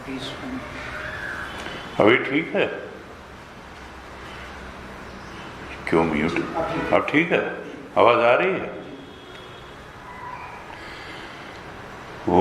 Teaspoon. अभी ठीक है? क्यों म्यूट? अब ठीक है? आवाज आ रही है? ॐ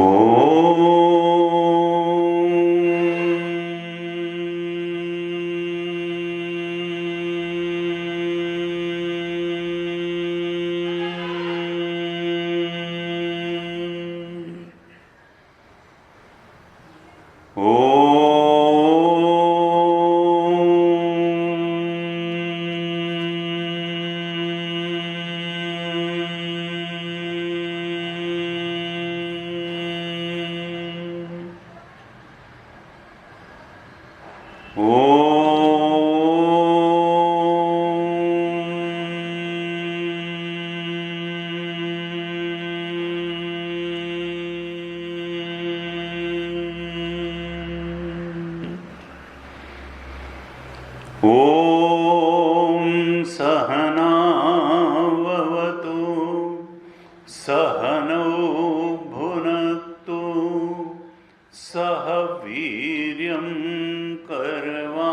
सहनाववतु सहनौ भुनक्तु सह वीर्यं करवावहै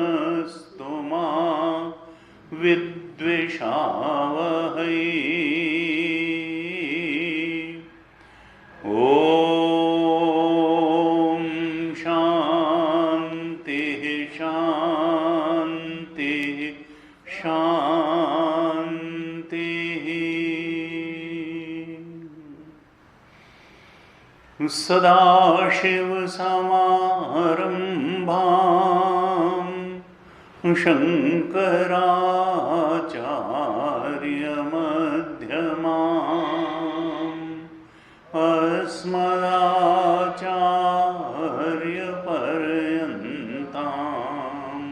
तेजस्विनावधीतमस्तु मा विद्विषावहै। ॐ शान्तिः शान्तिः शान्तिः। सदाशिवसमारम्भां शङ्कराचार्यमध्यमाम् अस्मदाचार्यपर्यन्तां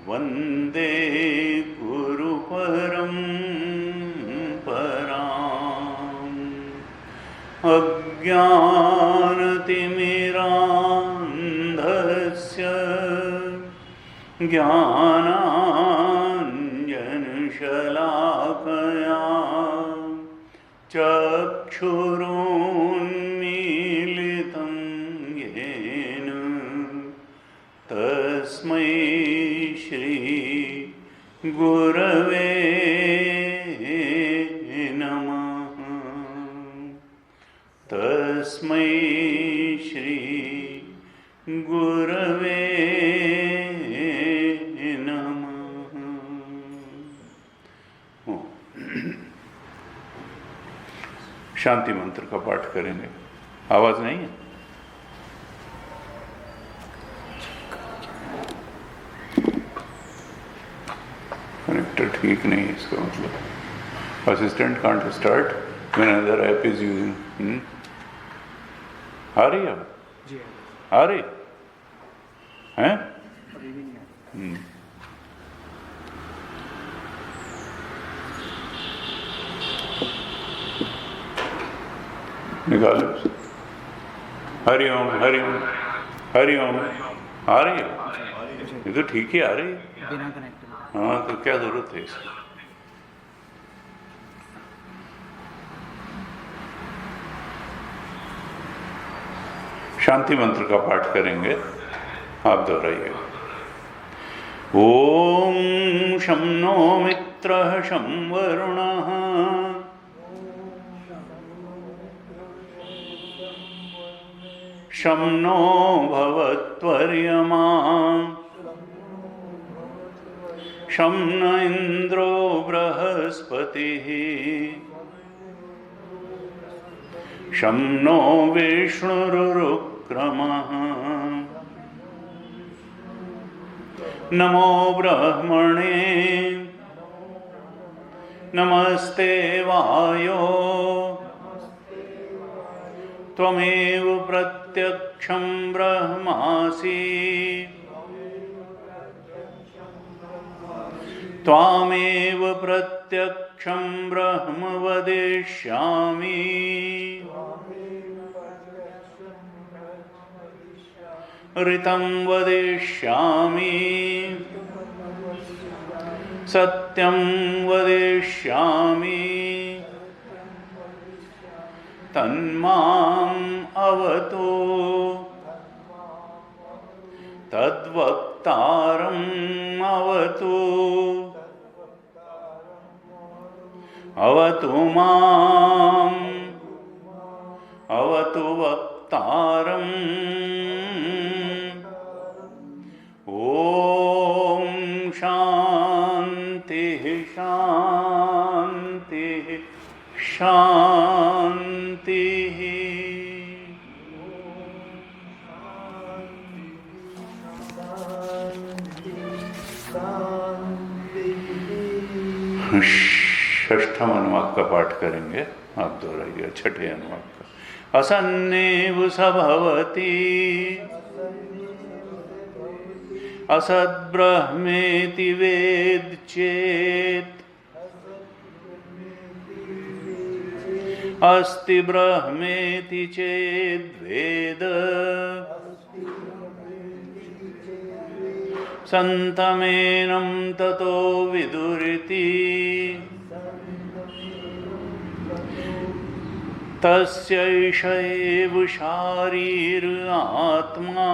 वन्दे गुरुपरम्पराम्। अज्ञानतिमिरान्धस्य ज्ञानाञ्जनशलाकया चक्षुरुन्मीलितं येन तस्मै श्री गुरवे नमः। तस्मै श्री गुरवे नमः। शांति मंत्र का पाठ करेंगे। आवाज नहीं है? कनेक्टर ठीक नहीं है, इसका मतलब assistant can't start when other app is using. आ रही है? जी आ रही हैं? अभी भी नहीं है। निकालो। हरिओम हरिओम हरिओम। आ रही है? ये तो ठीक ही आ रही है। बिना कनेक्टेड। हाँ, तो क्या जरूरत है इसकी? शांति मंत्र का पाठ करेंगे, आप दोहराइए। ओम शं नो मित्रः शं वरुणः शं नो भवत्वर्यमा शं न इन्द्रो बृहस्पतिः शं नो विष्णुरुक्रमः नमो ब्रह्मणे नमस्ते वायो त्वमेव प्रत्यक्षं ब्रह्मासि त्वामेव प्रत्यक्षं ब्रह्म वदिष्यामि ऋतं वदिष्यामि सत्यं वदिष्यामि तन्माम् अवतु तद्वक्तारम् अवतु अवतु माम् अवतु वक्तारम् ॐ शान्तिः शान्तिः शान्तिः। षष्ठम अनुवाक का पाठ करेंगे, आप दोहराइए छठे अनुवाक का। असन्नेव स भवति असद्ब्रह्मेति वेद चेत् अस्ति ब्रह्मेति चेद्वेद सन्तमेनं ततो विदुरिति तस्यैष एव शारीर आत्मा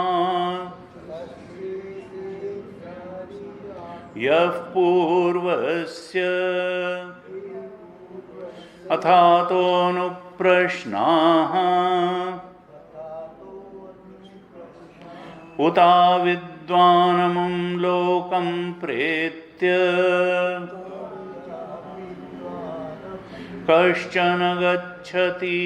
यः पूर्वस्य अथातोऽनुप्रश्नाः उता विद्वानमुं लोकं प्रेत्य कश्चन गच्छति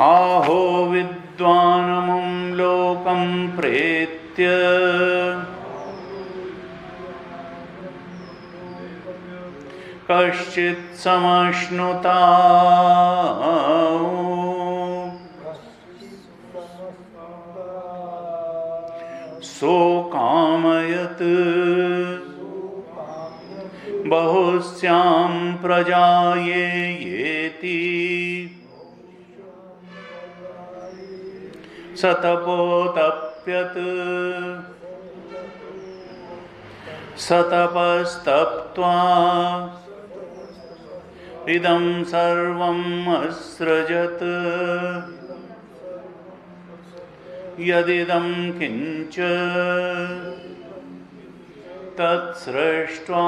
आहो विद्वानमुं लोकं प्रेत्य कश्चित् समश्नुता सोकामयत् बहुस्यां प्रजायेति सतपोतप्यत् सतपस्तप्त्वा इदं सर्वम् असृजत् यदिदं किञ्च तत्सृष्ट्वा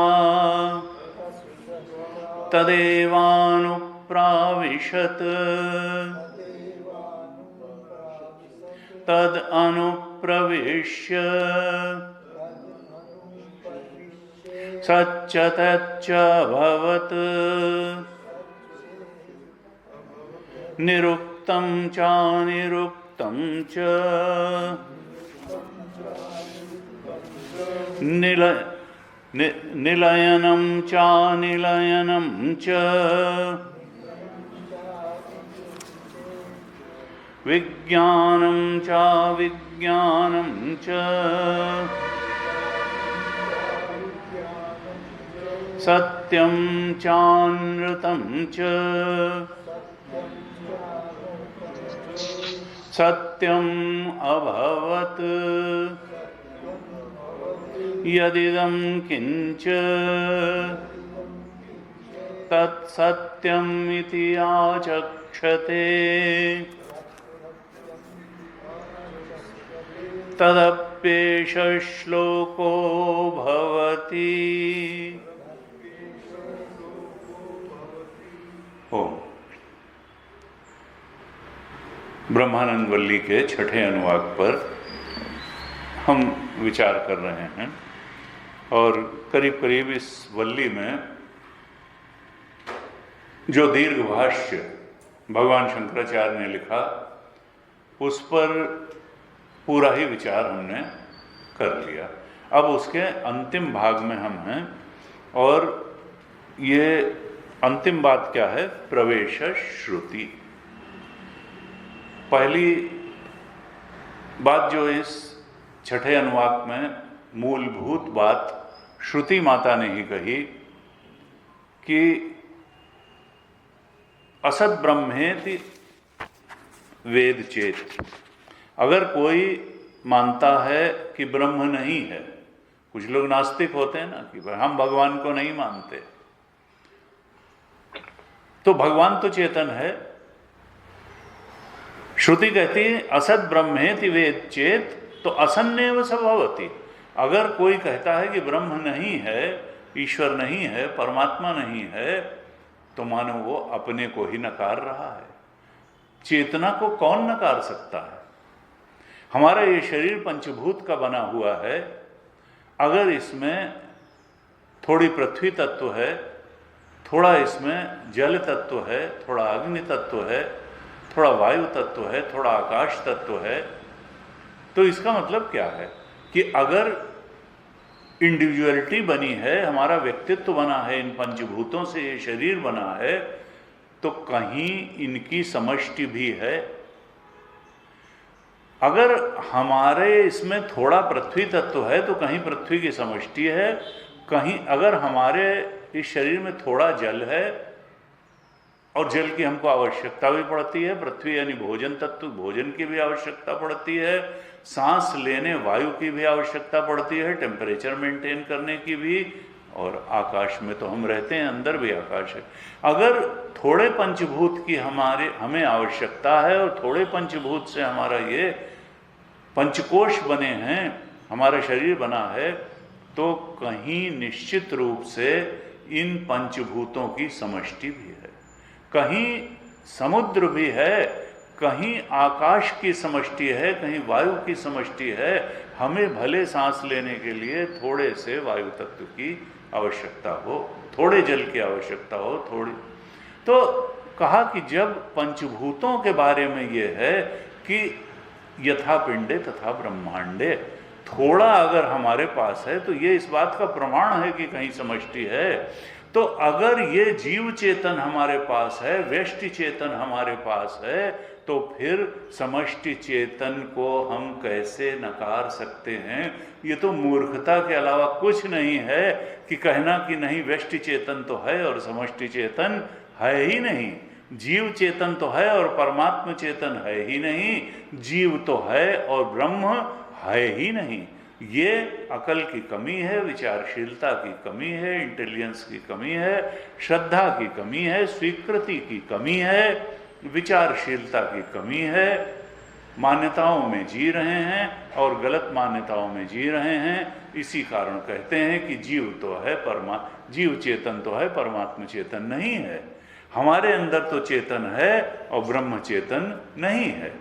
तदेवानुप्राविशत् तद् अनुप्रविश्य सच्च तच्च अभवत् निरुक्तं चानिरुक्तं च निलयनं चानिलयनं च विज्ञानं चाविज्ञानं च सत्यं चानृतं च सत्यम् अभवत् यदिदं किञ्च तत्सत्यम् इति आचक्षते तदप्येष श्लोको भवति। ओम ब्रह्मानंद वल्ली के छठे अनुवाक पर हम विचार कर रहे हैं और करीब करीब इस वल्ली में जो दीर्घ भाष्य भगवान शंकराचार्य ने लिखा उस पर पूरा ही विचार हमने कर लिया। अब उसके अंतिम भाग में हम हैं और ये अंतिम बात क्या है? प्रवेश श्रुति। पहली बात जो इस छठे अनुवाक में मूलभूत बात श्रुति माता ने ही कही कि असद ब्रह्मेति वेद चेत। अगर कोई मानता है कि ब्रह्म नहीं है, कुछ लोग नास्तिक होते हैं ना कि हम भगवान को नहीं मानते, तो भगवान तो चेतन है। श्रुति कहती है असत ब्रह्मेति वेद चेत, तो असन्नेव स भवति। अगर कोई कहता है कि ब्रह्म नहीं है, ईश्वर नहीं है, परमात्मा नहीं है, तो मानो वो अपने को ही नकार रहा है। चेतना को कौन नकार सकता है? हमारा ये शरीर पंचभूत का बना हुआ है। अगर इसमें थोड़ी पृथ्वी तत्व है, थोड़ा इसमें जल तत्व है, थोड़ा अग्नि तत्व है, थोड़ा वायु तत्व है, थोड़ा आकाश तत्व है, तो इसका मतलब क्या है कि अगर इंडिविजुअलिटी बनी है, हमारा व्यक्तित्व बना है, इन पंचभूतों से ये शरीर बना है, तो कहीं इनकी समष्टि भी है। अगर हमारे इसमें थोड़ा पृथ्वी तत्व है तो कहीं पृथ्वी की समष्टि है, कहीं अगर हमारे इस शरीर में थोड़ा जल है और जल की हमको आवश्यकता भी पड़ती है, पृथ्वी यानी भोजन तत्व, भोजन की भी आवश्यकता पड़ती है, सांस लेने वायु की भी आवश्यकता पड़ती है, टेम्परेचर मेंटेन करने की भी, और आकाश में तो हम रहते हैं, अंदर भी आकाश है। अगर थोड़े पंचभूत की हमें आवश्यकता है और थोड़े पंचभूत से हमारा ये पंचकोश बने हैं, हमारा शरीर बना है, तो कहीं निश्चित रूप से इन पंचभूतों की समष्टि भी है, कहीं समुद्र भी है, कहीं आकाश की समष्टि है, कहीं वायु की समष्टि है। हमें भले सांस लेने के लिए थोड़े से वायु तत्व की आवश्यकता हो, थोड़े जल की आवश्यकता हो, थोड़ी। तो कहा कि जब पंचभूतों के बारे में ये है कि यथा पिंडे तथा ब्रह्मांडे, थोड़ा अगर हमारे पास है तो ये इस बात का प्रमाण है कि कहीं समष्टि है। तो अगर ये जीव चेतन हमारे पास है, व्यष्टि चेतन हमारे पास है, तो फिर समष्टि चेतन को हम कैसे नकार सकते हैं? ये तो मूर्खता के अलावा कुछ नहीं है कि कहना कि नहीं व्यष्टि चेतन तो है और समष्टि चेतन है ही नहीं, जीव चेतन तो है और परमात्मा चेतन है ही नहीं, जीव तो है और ब्रह्म है ही नहीं। ये अकल की कमी है, विचारशीलता की कमी है, इंटेलिजेंस की कमी है, श्रद्धा की कमी है, स्वीकृति की कमी है, विचारशीलता की कमी है। मान्यताओं में जी रहे हैं और गलत मान्यताओं में जी रहे हैं। इसी कारण कहते हैं कि जीव तो है, जीव चेतन तो है, परमात्मा चेतन नहीं है। हमारे अंदर तो चेतन है और ब्रह्म चेतन नहीं है।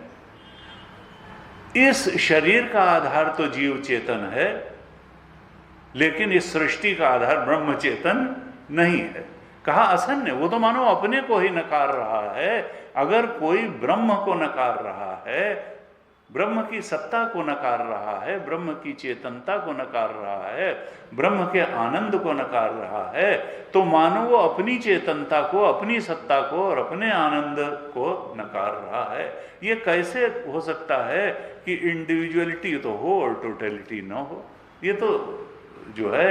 इस शरीर का आधार तो जीव चेतन है, लेकिन इस सृष्टि का आधार ब्रह्म चेतन नहीं है। कहा असन्य, वो तो मानो अपने को ही नकार रहा है। अगर कोई ब्रह्म को नकार रहा है, ब्रह्म की सत्ता को नकार रहा है, ब्रह्म की चेतनता को नकार रहा है, ब्रह्म के आनंद को नकार रहा है, तो मानो वो अपनी चेतनता को, अपनी सत्ता को और अपने आनंद को नकार रहा है। ये कैसे हो सकता है कि इंडिविजुअलिटी तो हो और टोटलिटी न हो? ये तो जो है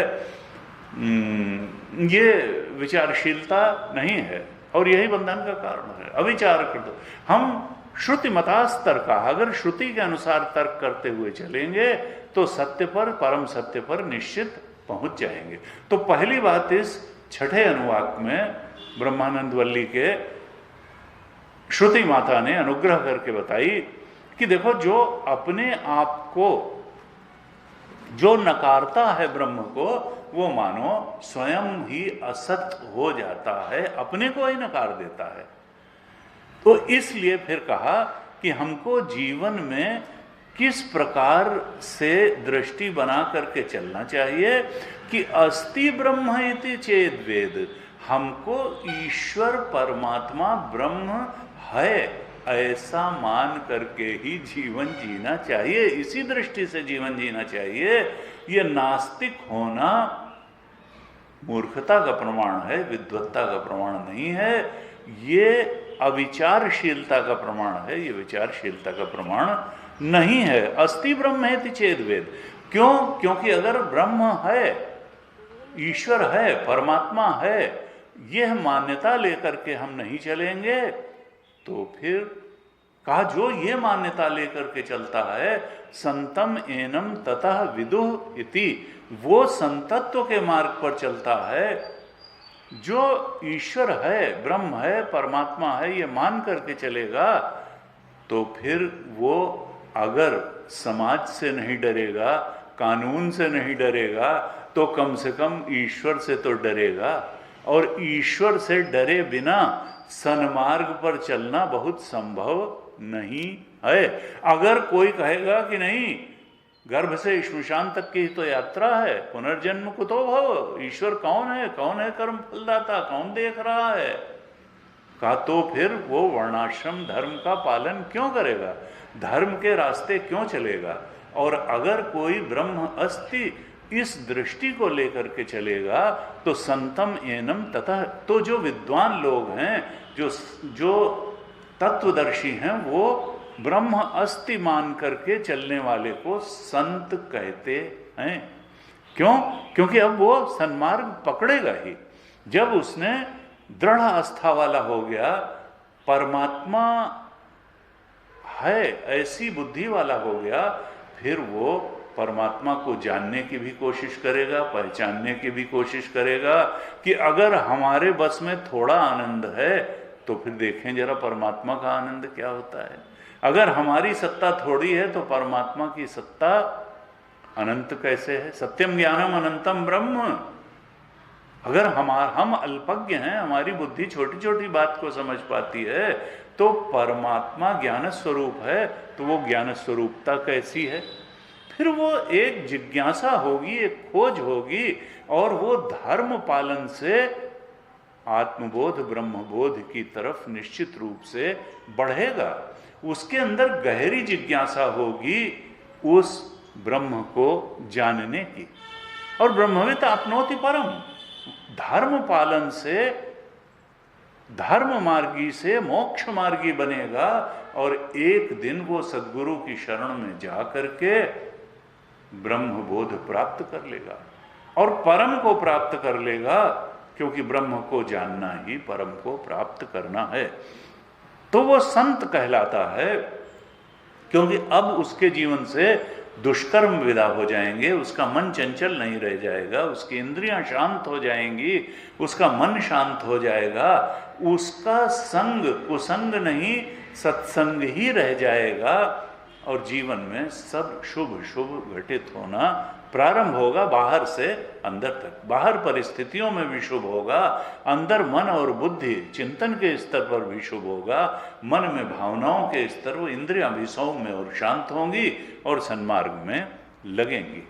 ये विचारशीलता नहीं है और यही बंधन का कारण है। अविचार कर दो। हम श्रुति मतास्तर का, अगर श्रुति के अनुसार तर्क करते हुए चलेंगे तो सत्य पर, परम सत्य पर निश्चित पहुंच जाएंगे। तो पहली बात इस छठे अनुवाक में ब्रह्मानंद वल्ली के श्रुति माता ने अनुग्रह करके बताई कि देखो, जो अपने आप को जो नकारता है ब्रह्म को, वो मानो स्वयं ही असत हो जाता है, अपने को ही नकार देता है। तो इसलिए फिर कहा कि हमको जीवन में किस प्रकार से दृष्टि बना करके चलना चाहिए कि अस्ति ब्रह्म इति चेद वेद, हमको ईश्वर परमात्मा ब्रह्म है ऐसा मान करके ही जीवन जीना चाहिए। इसी दृष्टि से जीवन जीना चाहिए। ये नास्तिक होना मूर्खता का प्रमाण है, विद्वत्ता का प्रमाण नहीं है। ये अविचारशीलता का प्रमाण है, ये विचारशीलता का प्रमाण नहीं है। अस्ति ब्रह्म है चेद वेद। क्यों? क्योंकि अगर ब्रह्म है, ईश्वर है, परमात्मा है, यह मान्यता लेकर के हम नहीं चलेंगे तो फिर कहा जो ये मान्यता लेकर के चलता है संतम एनम ततः विदुः इति, वो संतत्व के मार्ग पर चलता है, जो ईश्वर है, ब्रह्म है, परमात्मा है, ये मान करके चलेगा, तो फिर वो अगर समाज से नहीं डरेगा, कानून से नहीं डरेगा, तो कम से कम ईश्वर से तो डरेगा। और ईश्वर से डरे बिना सन्मार्ग पर चलना बहुत संभव नहीं है। अगर कोई कहेगा कि नहीं, गर्भ से श्मशान तक की तो यात्रा है, पुनर्जन्म कुतो भव, ईश्वर कौन है कर्म फलदाता, कौन देख रहा है, कहा तो फिर वो वर्णाश्रम धर्म का पालन क्यों करेगा, धर्म के रास्ते क्यों चलेगा। और अगर कोई ब्रह्म अस्ति इस दृष्टि को लेकर के चलेगा तो संतम एनम तथा, तो जो विद्वान लोग हैं, जो तत्वदर्शी हैं, वो ब्रह्म अस्ति मान करके चलने वाले को संत कहते हैं। क्यों? क्योंकि अब वो सन्मार्ग पकड़ेगा ही। जब उसने दृढ़ आस्था वाला हो गया, परमात्मा है ऐसी बुद्धि वाला हो गया, फिर वो परमात्मा को जानने की भी कोशिश करेगा, पहचानने की भी कोशिश करेगा कि अगर हमारे बस में थोड़ा आनंद है तो फिर देखें जरा परमात्मा का आनंद क्या होता है। अगर हमारी सत्ता थोड़ी है तो परमात्मा की सत्ता अनंत कैसे है। सत्यम ज्ञानम अनंतम ब्रह्म। अगर हम अल्पज्ञ हैं, हमारी बुद्धि छोटी छोटी बात को समझ पाती है, तो परमात्मा ज्ञान स्वरूप है, तो वो ज्ञान स्वरूपता कैसी है। फिर वो एक जिज्ञासा होगी, एक खोज होगी, और वो धर्म पालन से आत्मबोध ब्रह्मबोध की तरफ निश्चित रूप से बढ़ेगा। उसके अंदर गहरी जिज्ञासा होगी उस ब्रह्म को जानने की। और ब्रह्मविद आपनोति परम, धर्म पालन से, धर्म मार्गी से मोक्ष मार्गी बनेगा, और एक दिन वो सद्गुरु की शरण में जा करके ब्रह्मबोध प्राप्त कर लेगा और परम को प्राप्त कर लेगा, क्योंकि ब्रह्म को जानना ही परम को प्राप्त करना है। तो वो संत कहलाता है, क्योंकि अब उसके जीवन से दुष्कर्म विदा हो जाएंगे, उसका मन चंचल नहीं रह जाएगा, उसकी इंद्रियां शांत हो जाएंगी, उसका मन शांत हो जाएगा, उसका संग कुसंग नहीं सत्संग ही रह जाएगा, और जीवन में सब शुभ शुभ घटित होना प्रारंभ होगा, बाहर से अंदर तक। बाहर परिस्थितियों में भी शुभ होगा, अंदर मन और बुद्धि चिंतन के स्तर पर भी शुभ होगा, मन में भावनाओं के स्तर, वो इंद्रियां भी सौम्य और शांत होंगी और सन्मार्ग में लगेंगी।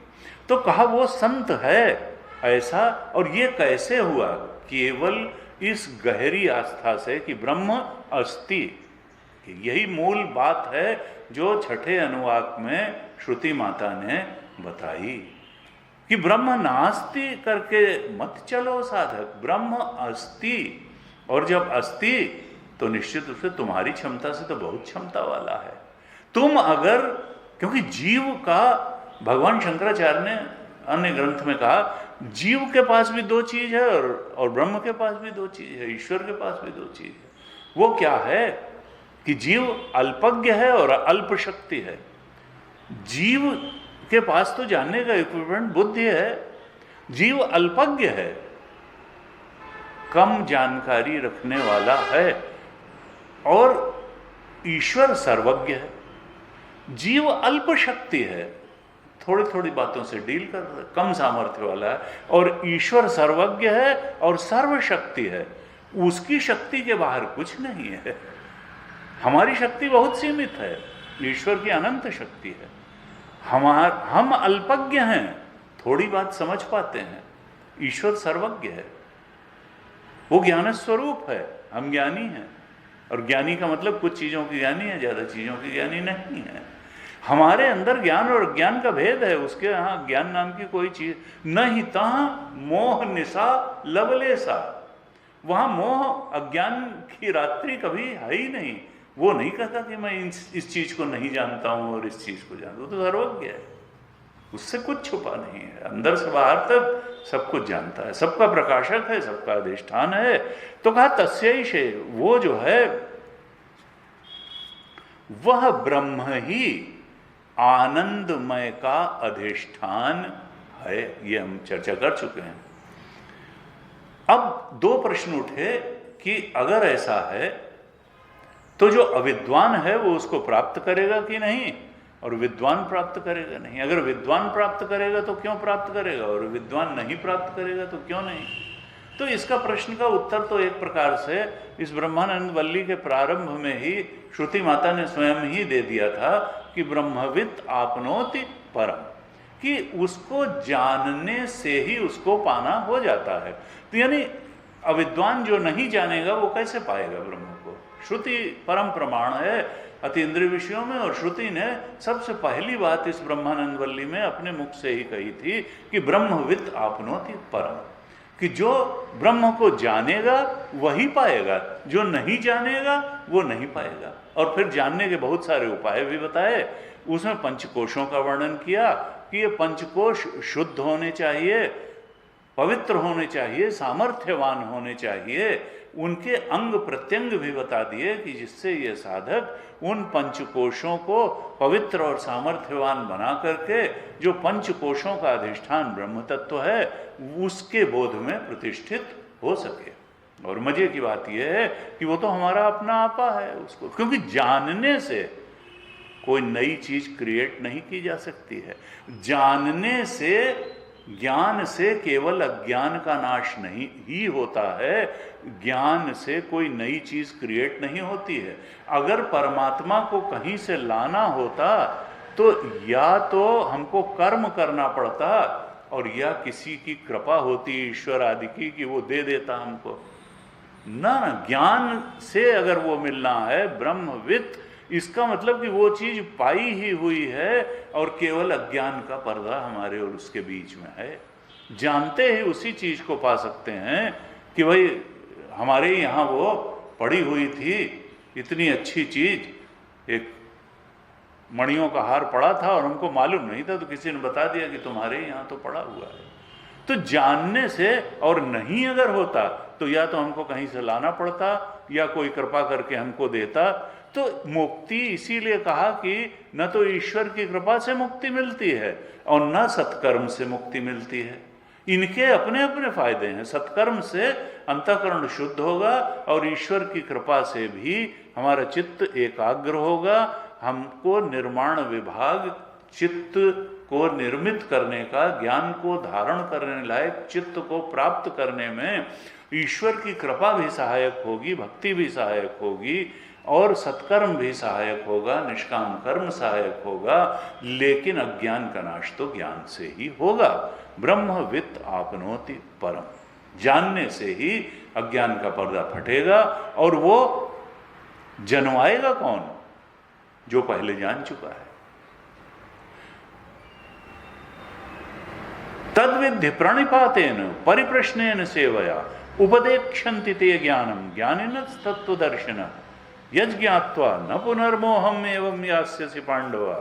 तो कहा वो संत है ऐसा। और ये कैसे हुआ? केवल इस गहरी आस्था से कि ब्रह्म अस्ति। यही मूल बात है जो छठे अनुवाक में श्रुति माता ने बताई कि ब्रह्म नास्ति करके मत चलो साधक, ब्रह्म अस्ति। और जब अस्ति तो निश्चित रूप से तुम्हारी क्षमता से तो बहुत क्षमता वाला है। तुम अगर, क्योंकि जीव का, भगवान शंकराचार्य ने अन्य ग्रंथ में कहा, जीव के पास भी दो चीज है और ब्रह्म के पास भी दो चीज है, ईश्वर के पास भी दो चीज है। वो क्या है कि जीव अल्पज्ञ है और अल्प शक्ति है। जीव के पास तो जानने का इक्विपमेंट बुद्धि है, जीव अल्पज्ञ है, कम जानकारी रखने वाला है, और ईश्वर सर्वज्ञ है। जीव अल्प शक्ति है, थोड़ी थोड़ी बातों से डील कर रहा है, कम सामर्थ्य वाला है, और ईश्वर सर्वज्ञ है और सर्वशक्ति है। उसकी शक्ति के बाहर कुछ नहीं है। हमारी शक्ति बहुत सीमित है, ईश्वर की अनंत शक्ति है। हम अल्पज्ञ हैं, थोड़ी बात समझ पाते हैं, ईश्वर सर्वज्ञ है, वो ज्ञान स्वरूप है, हम ज्ञानी हैं। और ज्ञानी का मतलब कुछ चीजों की ज्ञानी है, ज्यादा चीजों की ज्ञानी नहीं है। हमारे अंदर ज्ञान और अज्ञान का भेद है, उसके यहाँ ज्ञान नाम की कोई चीज नहीं। तहाँ मोह निशा लवलेसा, वहां मोह अज्ञान की रात्रि कभी है ही नहीं। वो नहीं कहता कि मैं इस चीज को नहीं जानता हूं और इस चीज को जानता हूं, तो सर्वज्ञ है, उससे कुछ छुपा नहीं है, अंदर से बाहर तक सब कुछ जानता है, सबका प्रकाशक है, सबका अधिष्ठान है। तो कहा तस्यैषे, वो जो है वह ब्रह्म ही आनंदमय का अधिष्ठान है। ये हम चर्चा कर चुके हैं। अब दो प्रश्न उठे कि अगर ऐसा है तो जो अविद्वान है वो उसको प्राप्त करेगा कि नहीं, और विद्वान प्राप्त करेगा नहीं। अगर विद्वान प्राप्त करेगा तो क्यों प्राप्त करेगा, और विद्वान नहीं प्राप्त करेगा तो क्यों नहीं। तो इसका प्रश्न का उत्तर तो एक प्रकार से इस ब्रह्मानंद वल्ली के प्रारंभ में ही श्रुति माता ने स्वयं ही दे दिया था कि ब्रह्मवित् आपनोति परम, कि उसको जानने से ही उसको पाना हो जाता है। तो यानी अविद्वान जो नहीं जानेगा वो कैसे पाएगा ब्रह्म को। श्रुति परम प्रमाण है अतीन्द्रिय विषयों में, और श्रुति ने सबसे पहली बात इस ब्रह्मानंद वल्ली में अपने मुख से ही कही थी कि ब्रह्मवित् आपनोति परम, कि जो ब्रह्म को जानेगा वही पाएगा, जो नहीं जानेगा वो नहीं पाएगा। और फिर जानने के बहुत सारे उपाय भी बताए। उसमें पंचकोशों का वर्णन किया कि ये पंचकोश शुद्ध होने चाहिए, पवित्र होने चाहिए, सामर्थ्यवान होने चाहिए। उनके अंग प्रत्यंग भी बता दिए कि जिससे ये साधक उन पंचकोशों को पवित्र और सामर्थ्यवान बना करके जो पंचकोशों का अधिष्ठान ब्रह्म तत्व है उसके बोध में प्रतिष्ठित हो सके। और मजे की बात यह है कि वो तो हमारा अपना आपा है उसको, क्योंकि जानने से कोई नई चीज क्रिएट नहीं की जा सकती है। जानने से, ज्ञान से केवल अज्ञान का नाश नहीं ही होता है, ज्ञान से कोई नई चीज क्रिएट नहीं होती है। अगर परमात्मा को कहीं से लाना होता तो या तो हमको कर्म करना पड़ता और या किसी की कृपा होती ईश्वर आदि की कि वो दे देता हमको। ना, ज्ञान से अगर वो मिलना है ब्रह्मवित्, इसका मतलब कि वो चीज पाई ही हुई है और केवल अज्ञान का पर्दा हमारे और उसके बीच में है। जानते ही उसी चीज को पा सकते हैं कि भाई हमारे यहाँ वो पड़ी हुई थी इतनी अच्छी चीज, एक मणियों का हार पड़ा था और हमको मालूम नहीं था, तो किसी ने बता दिया कि तुम्हारे यहाँ तो पड़ा हुआ है। तो जानने से, और नहीं अगर होता तो या तो हमको कहीं से लाना पड़ता या कोई कृपा करके हमको देता। तो मुक्ति इसीलिए कहा कि न तो ईश्वर की कृपा से मुक्ति मिलती है और न सत्कर्म से मुक्ति मिलती है। इनके अपने अपने फायदे हैं। सत्कर्म से अंतःकरण शुद्ध होगा और ईश्वर की कृपा से भी हमारा चित्त एकाग्र होगा। हमको निर्माण विभाग चित्त को निर्मित करने का, ज्ञान को धारण करने लायक चित्त को प्राप्त करने में ईश्वर की कृपा भी सहायक होगी, भक्ति भी सहायक होगी और सत्कर्म भी सहायक होगा, निष्काम कर्म सहायक होगा। लेकिन अज्ञान का नाश तो ज्ञान से ही होगा। ब्रह्मवित् आपनोति परम, जानने से ही अज्ञान का पर्दा फटेगा। और वो जनवाएगा कौन? जो पहले जान चुका है। तद्विद्धि प्रणिपातेन परिप्रश्नेन सेवया उपदेक्षन्ति ते ज्ञानम ज्ञानिन तत्त्वदर्शिन यज्ञात्वा न पुनर्मोहम एवं यास्यसि पांडवा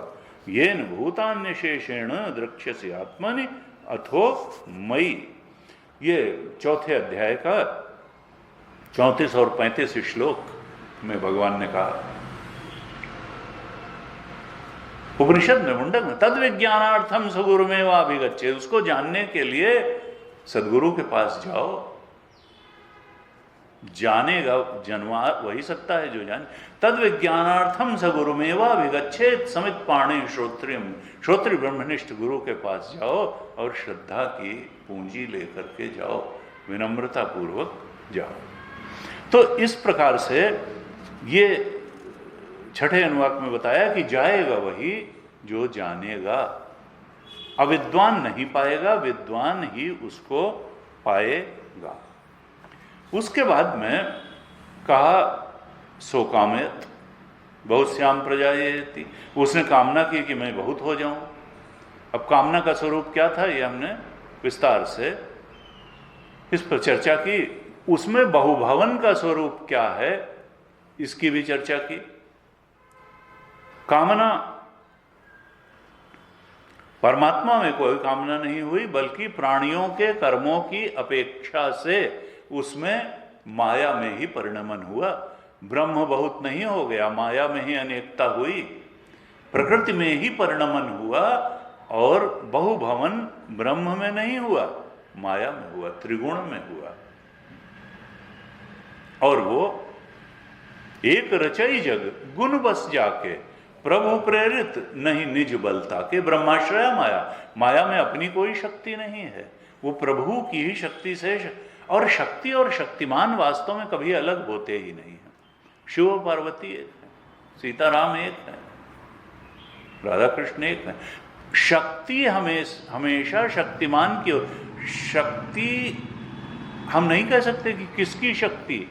येन भूतान्यशेषेण द्रक्ष्यसि आत्मनि अथो मयि। ये चौथे अध्याय का 34 और 35 श्लोक में भगवान ने कहा। उपनिषद में मुंडक में तद विज्ञानार्थम सगुरुमेवाभिगच्छेत्, उसको जानने के लिए सदगुरु के पास जाओ। जानेगा, जनवा वही सकता है जो जाने। तद विज्ञानार्थम सगुरुमेवाभिगच्छेत् समित पाणि श्रोत्रियम, श्रोत्री ब्रह्मनिष्ठ गुरु के पास जाओ और श्रद्धा की पूंजी लेकर के जाओ, विनम्रता पूर्वक जाओ। तो इस प्रकार से ये छठे अनुवाक में बताया कि जाएगा वही जो जानेगा। अविद्वान नहीं पाएगा, विद्वान ही उसको पाएगा। उसके बाद में कहा सो कामयत बहुत श्याम प्रजा ये थी, उसने कामना की कि मैं बहुत हो जाऊं। अब कामना का स्वरूप क्या था ये हमने विस्तार से इस पर चर्चा की। उसमें बहुभवन का स्वरूप क्या है इसकी भी चर्चा की। कामना, परमात्मा में कोई कामना नहीं हुई, बल्कि प्राणियों के कर्मों की अपेक्षा से उसमें माया में ही परिणमन हुआ। ब्रह्म बहुत नहीं हो गया, माया में ही अनेकता हुई, प्रकृति में ही परिणमन हुआ, और बहुभवन ब्रह्म में नहीं हुआ, माया में हुआ, त्रिगुण में हुआ। और वो एक रचई जग गुण बस जाके, प्रभु प्रेरित नहीं निज बलता के, ब्रह्माश्रय माया, माया में अपनी कोई शक्ति नहीं है, वो प्रभु की ही शक्ति से। और शक्ति और शक्तिमान वास्तव में कभी अलग होते ही नहीं है। शिव पार्वती एक है, सीताराम एक है, राधा कृष्ण एक है। शक्ति हमेशा शक्तिमान की हो। शक्ति हम नहीं कह सकते कि किसकी शक्ति,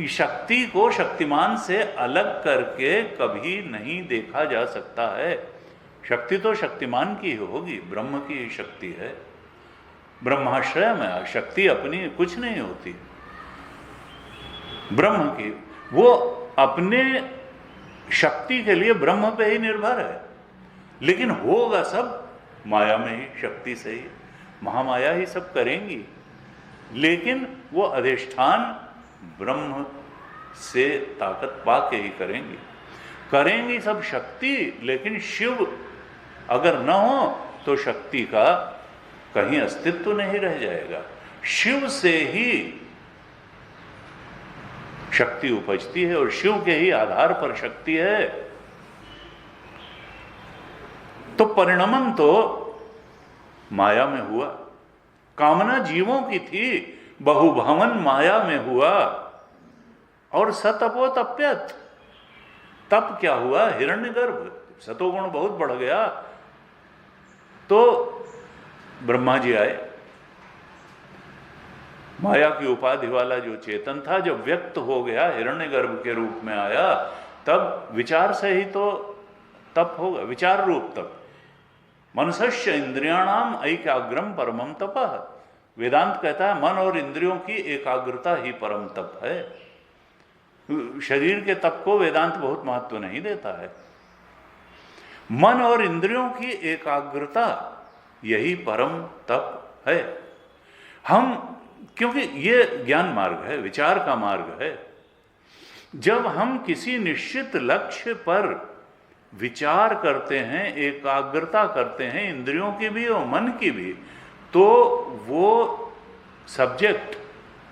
शक्ति को शक्तिमान से अलग करके कभी नहीं देखा जा सकता है। शक्ति तो शक्तिमान की होगी, ब्रह्म की ही शक्ति है। ब्रह्माश्रय में शक्ति अपनी कुछ नहीं होती, ब्रह्म की, वो अपने शक्ति के लिए ब्रह्म पे ही निर्भर है, लेकिन होगा सब माया में ही, शक्ति से ही, महामाया ही सब करेंगी, लेकिन वो अधिष्ठान ब्रह्म से ताकत पा के ही करेंगी सब शक्ति। लेकिन शिव अगर न हो तो शक्ति का कहीं अस्तित्व नहीं रह जाएगा। शिव से ही शक्ति उपजती है और शिव के ही आधार पर शक्ति है। तो परिणमन तो माया में हुआ, कामना जीवों की थी, बहुभवन माया में हुआ। और सतपोतप्यत, तप क्या हुआ, हिरण्यगर्भ, सतोगुण बहुत बढ़ गया। तो ब्रह्मा जी आए, माया की उपाधि वाला जो चेतन था जब व्यक्त हो गया, हिरण्यगर्भ के रूप में आया, तब विचार से ही तो तप होगा, विचार रूप तप। मनसस्य इंद्रियाणाम ऐकाग्रम परमम तपः। वेदांत कहता है मन और इंद्रियों की एकाग्रता ही परम तप है। शरीर के तप को वेदांत बहुत महत्व नहीं देता है। मन और इंद्रियों की एकाग्रता यही परम तप है। हम, क्योंकि ये ज्ञान मार्ग है, विचार का मार्ग है। जब हम किसी निश्चित लक्ष्य पर विचार करते हैं, एकाग्रता करते हैं, इंद्रियों की भी और मन की भी, तो वो सब्जेक्ट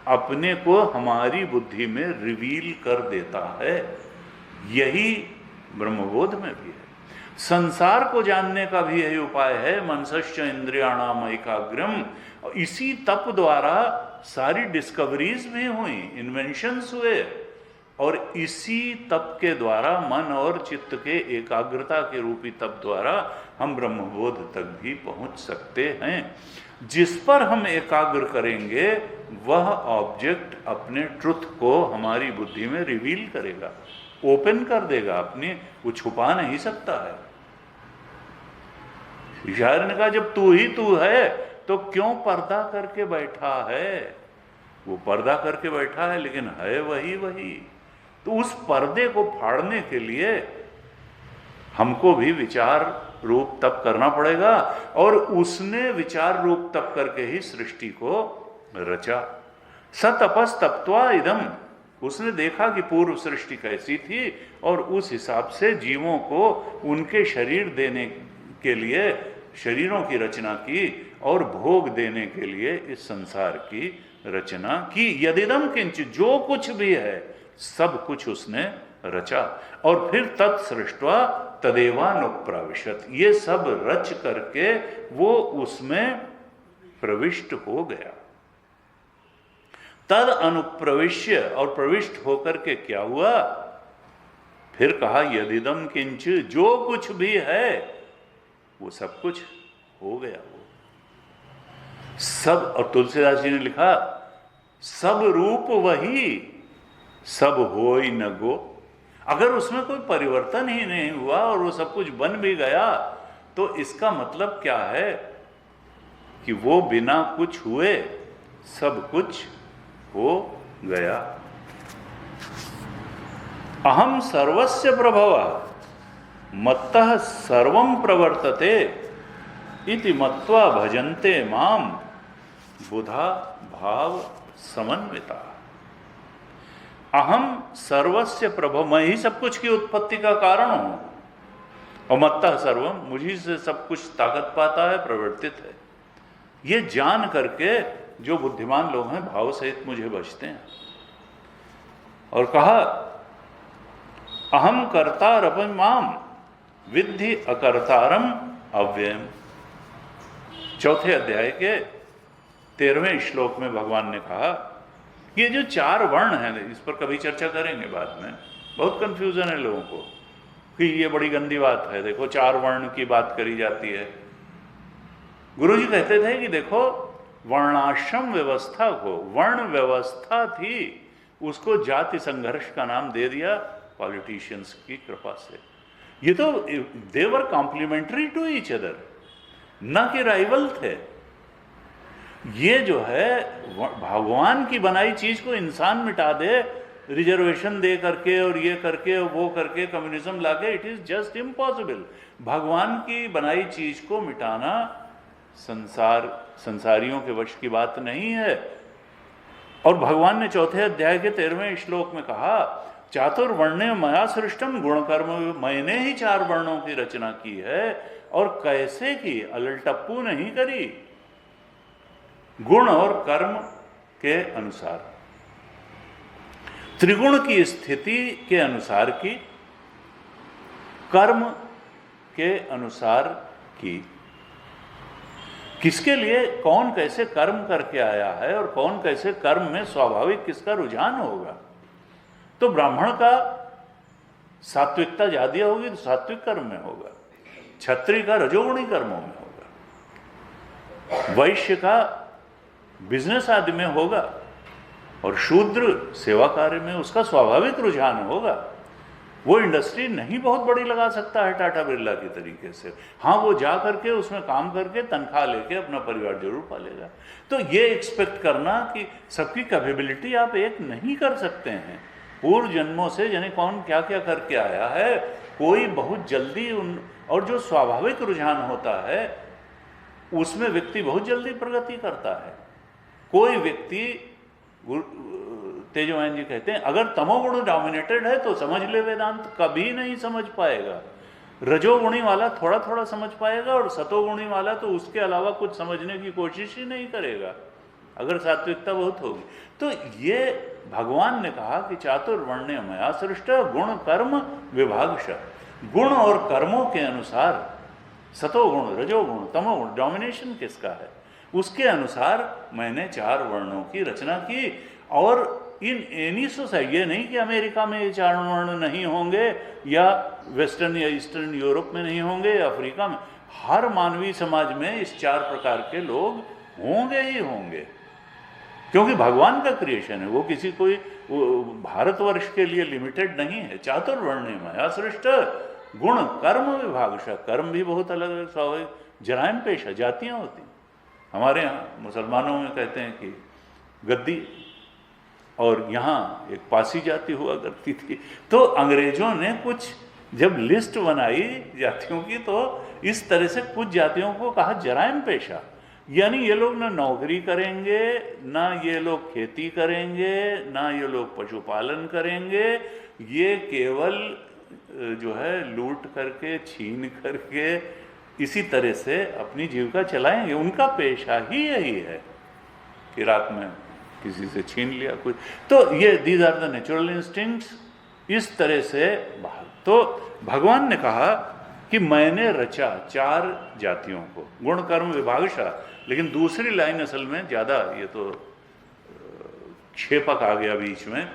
अपने को हमारी बुद्धि में रिवील कर देता है। यही ब्रह्मबोध में भी है। संसार को जानने का भी यही उपाय है, मनसस्य इंद्रियाणाम ऐकाग्रम। इसी तप द्वारा सारी डिस्कवरीज भी हुई, इन्वेंशंस हुए, और इसी तप के द्वारा, मन और चित्त के एकाग्रता के रूपी तप द्वारा हम ब्रह्मबोध तक भी पहुंच सकते हैं। जिस पर हम एकाग्र करेंगे वह ऑब्जेक्ट अपने ट्रुथ को हमारी बुद्धि में रिवील करेगा, ओपन कर देगा अपनी, वो छुपा नहीं सकता है। शायर ने कहा जब तू ही तू है तो क्यों पर्दा करके बैठा है। वो पर्दा करके बैठा है लेकिन है वही वही। तो उस पर्दे को फाड़ने के लिए हमको भी विचार रूप तप करना पड़ेगा, और उसने विचार रूप तप करके ही सृष्टि को रचा। सतपस तप्त्वा इदम, उसने देखा कि पूर्व सृष्टि कैसी थी और उस हिसाब से जीवों को उनके शरीर देने के लिए शरीरों की रचना की और भोग देने के लिए इस संसार की रचना की। यदिदम किंच, जो कुछ भी है सब कुछ उसने रचा, और फिर तत्सृष्ट्वा तदेवानुप्रविशत, ये सब रच करके वो उसमें प्रविष्ट हो गया। तद अनुप्रविश्य, और प्रविष्ट होकर के क्या हुआ, फिर कहा यदिदम किंच, जो कुछ भी है वो सब कुछ हो गया। वो सब, और तुलसीदास जी ने लिखा सब रूप वही, सब होय न गो। अगर उसमें कोई परिवर्तन ही नहीं हुआ और वो सब कुछ बन भी गया तो इसका मतलब क्या है कि वो बिना कुछ हुए सब कुछ हो गया। अहम सर्वस्य प्रभव मत्तः सर्वं प्रवर्तते इति मत्वा भजन्ते माम बुधा भाव समन्विता। अहम सर्वस्य प्रभव, मैं ही सब कुछ की उत्पत्ति का कारण हूं, और मत्तः सर्वम, मुझी से सब कुछ ताकत पाता है, प्रवर्तित है। ये जान करके जो बुद्धिमान लोग हैं भाव सहित मुझे बचते हैं। और कहा अहम कर्तारपमाम विद्धि अकर्तारम अव्ययम। चौथे अध्याय के 13वें श्लोक में भगवान ने कहा, ये जो 4 वर्ण हैं, इस पर कभी चर्चा करेंगे बाद में, बहुत कंफ्यूजन है लोगों को कि ये बड़ी गंदी बात है, देखो 4 वर्ण की बात करी जाती है। गुरु जी कहते थे कि देखो वर्णाश्रम व्यवस्था को, वर्ण व्यवस्था थी, उसको जाति संघर्ष का नाम दे दिया पॉलिटिशियंस की कृपा से। ये तो देवर कॉम्प्लीमेंट्री टू ईच अदर, न कि राइवल थे। ये जो है भगवान की बनाई चीज को इंसान मिटा दे, रिजर्वेशन दे करके और ये करके वो करके, कम्युनिज्म लाके, इट इज जस्ट इम्पॉसिबल। भगवान की बनाई चीज को मिटाना संसारियों के वश की बात नहीं है। और भगवान ने चौथे अध्याय के 13वें श्लोक में कहा, चातुर्वर्ण्य मया सृष्टम गुण कर्म, मैंने ही 4 वर्णों की रचना की है। और कैसे की? अलटप्पू नहीं करी, गुण और कर्म के अनुसार, त्रिगुण की स्थिति के अनुसार की, कर्म के अनुसार की। किसके लिए कौन कैसे कर्म करके आया है और कौन कैसे कर्म में स्वाभाविक किसका रुझान होगा। तो ब्राह्मण का सात्विकता ज्यादा होगी तो सात्विक कर्म में होगा, क्षत्रिय का रजोगुणी कर्मों में होगा, वैश्य का बिजनेस आदि में होगा, और शूद्र सेवा कार्य में उसका स्वाभाविक रुझान होगा। वो इंडस्ट्री नहीं बहुत बड़ी लगा सकता है टाटा बिरला की तरीके से, हाँ वो जा करके उसमें काम करके तनख्वाह लेके अपना परिवार जरूर पालेगा। तो ये एक्सपेक्ट करना कि सबकी कैपेबिलिटी आप एक नहीं कर सकते हैं। पूर्व जन्मों से यानी कौन क्या क्या करके आया है, कोई बहुत जल्दी और जो स्वाभाविक रुझान होता है उसमें व्यक्ति बहुत जल्दी प्रगति करता है। कोई व्यक्ति, तेजवान जी कहते हैं, अगर तमोगुण डोमिनेटेड है तो समझ ले वेदांत, कभी नहीं समझ पाएगा। रजोगुणी वाला थोड़ा थोड़ा समझ पाएगा और सतोगुणी वाला तो उसके अलावा कुछ समझने की कोशिश ही नहीं करेगा, अगर सात्विकता बहुत होगी। तो ये भगवान ने कहा कि चातुर्वर्ण्य मया सृष्ट गुण कर्म विभागशः, गुण और कर्मों के अनुसार, सतोगुण रजोगुण तमोगुण डोमिनेशन किसका है उसके अनुसार मैंने 4 वर्णों की रचना की। और इन एनी सोसाइटी, ये नहीं कि अमेरिका में ये 4 वर्ण नहीं होंगे या वेस्टर्न या ईस्टर्न यूरोप में नहीं होंगे या अफ्रीका में, हर मानवीय समाज में इस 4 प्रकार के लोग होंगे ही होंगे, क्योंकि भगवान का क्रिएशन है। वो किसी कोई भारतवर्ष के लिए लिमिटेड नहीं है। चातुर्वर्ण्य मया सृष्ट गुण कर्म विभागशः, कर्म भी बहुत अलग अलग स्वाभाविक, जराइम पेशा जातियाँ होती। हमारे यहाँ मुसलमानों में कहते हैं कि गद्दी, और यहाँ एक पासी जाति हुआ करती थी। तो अंग्रेजों ने कुछ जब लिस्ट बनाई जातियों की, तो इस तरह से कुछ जातियों को कहा जराइम पेशा, यानी ये लोग ना नौकरी करेंगे, ना ये लोग खेती करेंगे, ना ये लोग पशुपालन करेंगे, ये केवल जो है लूट करके छीन करके इसी तरह से अपनी जीविका चलाएंगे। उनका पेशा ही यही है कि रात में किसी से छीन लिया कुछ। तो ये these are the natural instincts, इस तरह से बाहर। तो भगवान ने कहा कि मैंने रचा 4 जातियों को, गुण कर्म विभागशः। लेकिन दूसरी लाइन असल में ज़्यादा, ये तो क्षेपक आ गया बीच में।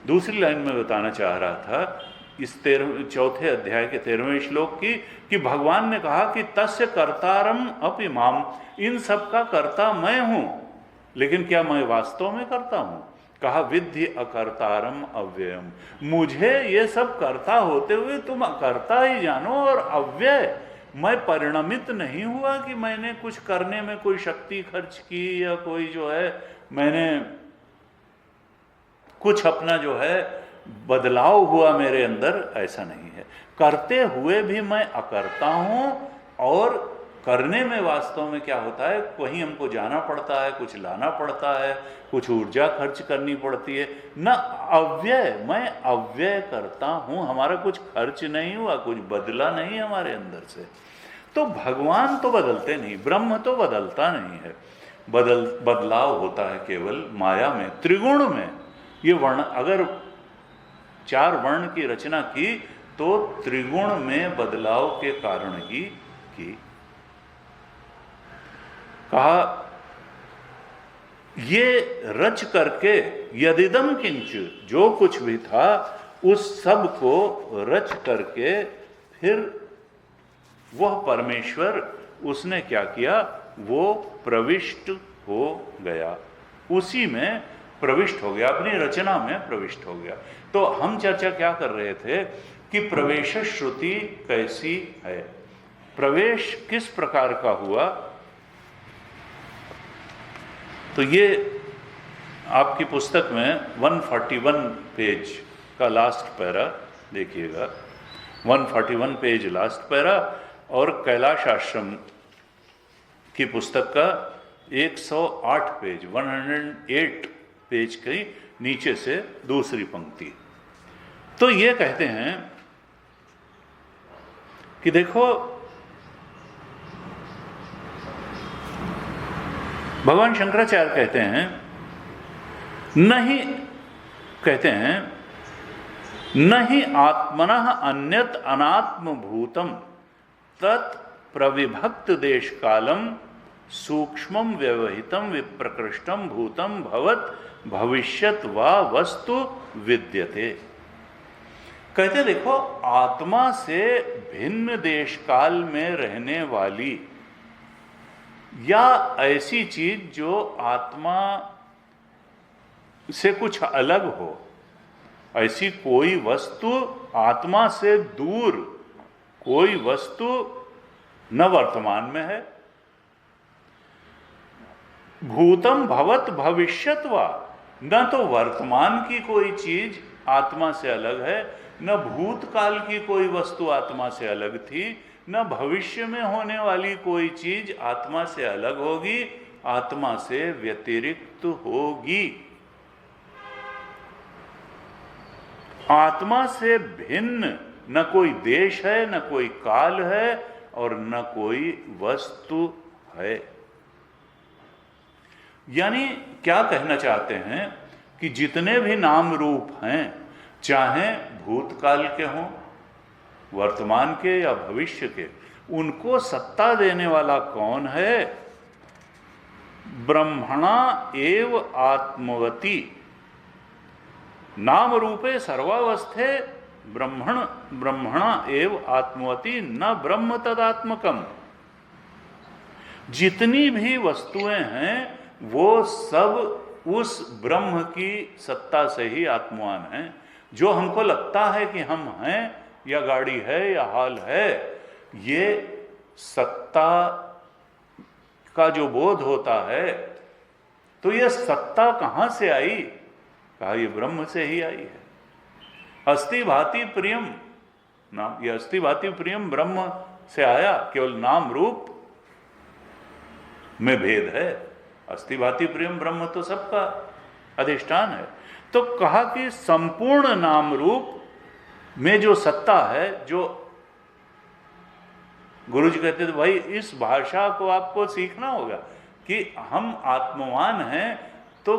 दूसरी लाइन में बताना चाह रहा था इस 4 अध्याय के 13वें श्लोक की, कि भगवान ने कहा कि तस्य कर्तारम अपि माम, इन सब का कर्ता मैं हूं, लेकिन क्या मैं वास्तव में करता हूं? कहा विद्धि अकर्तारम अव्ययम, मुझे ये सब करता होते हुए तुम अकर्ता ही जानो और अव्यय। मैं परिणमित नहीं हुआ कि मैंने कुछ करने में कोई शक्ति खर्च की या कोई जो है मैंने कुछ अपना जो है बदलाव हुआ मेरे अंदर, ऐसा नहीं है। करते हुए भी मैं अकर्ता हूं और करने में वास्तव में क्या होता है, कहीं हमको जाना पड़ता है, कुछ लाना पड़ता है, कुछ ऊर्जा खर्च करनी पड़ती है ना। अव्यय, मैं अव्यय करता हूं, हमारा कुछ खर्च नहीं हुआ, कुछ बदला नहीं हमारे अंदर से। तो भगवान तो बदलते नहीं, ब्रह्म तो बदलता नहीं है, बदलाव होता है केवल माया में, त्रिगुण में। ये वर्ण, अगर 4 वर्ण की रचना की तो त्रिगुण में बदलाव के कारण ही की। कहा ये रच करके यदिदम किंच, जो कुछ भी था उस सब को रच करके फिर वह परमेश्वर उसने क्या किया, वो प्रविष्ट हो गया, उसी में प्रविष्ट हो गया, अपनी रचना में प्रविष्ट हो गया। तो हम चर्चा क्या कर रहे थे कि प्रवेश श्रुति कैसी है, प्रवेश किस प्रकार का हुआ। तो ये आपकी पुस्तक में 141 पेज का लास्ट पैरा देखिएगा, 141 पेज लास्ट पैरा, और कैलाश आश्रम की पुस्तक का 108 पेज, 108 पेज के नीचे से दूसरी पंक्ति। तो ये कहते हैं कि देखो, भगवान शंकराचार्य कहते हैं, नहीं, कहते हैं नहीं आत्मनः अन्यत अनात्म भूतम तत् प्रविभक्त देश कालम सूक्ष्मम व्यवहितम विप्रकृष्टम भूतम भवत भविष्यत वा वस्तु विद्यते। कहते देखो, आत्मा से भिन्न देश काल में रहने वाली या ऐसी चीज जो आत्मा से कुछ अलग हो, ऐसी कोई वस्तु, आत्मा से दूर कोई वस्तु न वर्तमान में है। भूतम भवत भविष्यत वा, न तो वर्तमान की कोई चीज आत्मा से अलग है, न भूतकाल की कोई वस्तु आत्मा से अलग थी, न भविष्य में होने वाली कोई चीज आत्मा से अलग होगी, आत्मा से व्यतिरिक्त होगी। आत्मा से भिन्न न कोई देश है, न कोई काल है, और न कोई वस्तु है। यानी क्या कहना चाहते हैं कि जितने भी नाम रूप हैं, चाहे भूतकाल के हों, वर्तमान के या भविष्य के, उनको सत्ता देने वाला कौन है? ब्रह्मणा एव आत्मवती, नाम रूपे सर्वावस्थे ब्रह्मणा एव आत्मवती न ब्रह्म तदात्मकम। जितनी भी वस्तुएं हैं वो सब उस ब्रह्म की सत्ता से ही आत्मवान हैं। जो हमको लगता है कि हम हैं, या गाड़ी है या हाल है, ये सत्ता का जो बोध होता है, तो ये सत्ता कहां से आई? कहा ये ब्रह्म से ही आई है। अस्ति भाति प्रियम नाम, ये अस्ति भाति प्रियम ब्रह्म से आया, केवल नाम रूप में भेद है। अस्ति भाति प्रियम ब्रह्म तो सबका अधिष्ठान है। तो कहा कि संपूर्ण नाम रूप में जो सत्ता है, जो गुरु जी कहते थे भाई इस भाषा को आपको सीखना होगा कि हम आत्मवान हैं, तो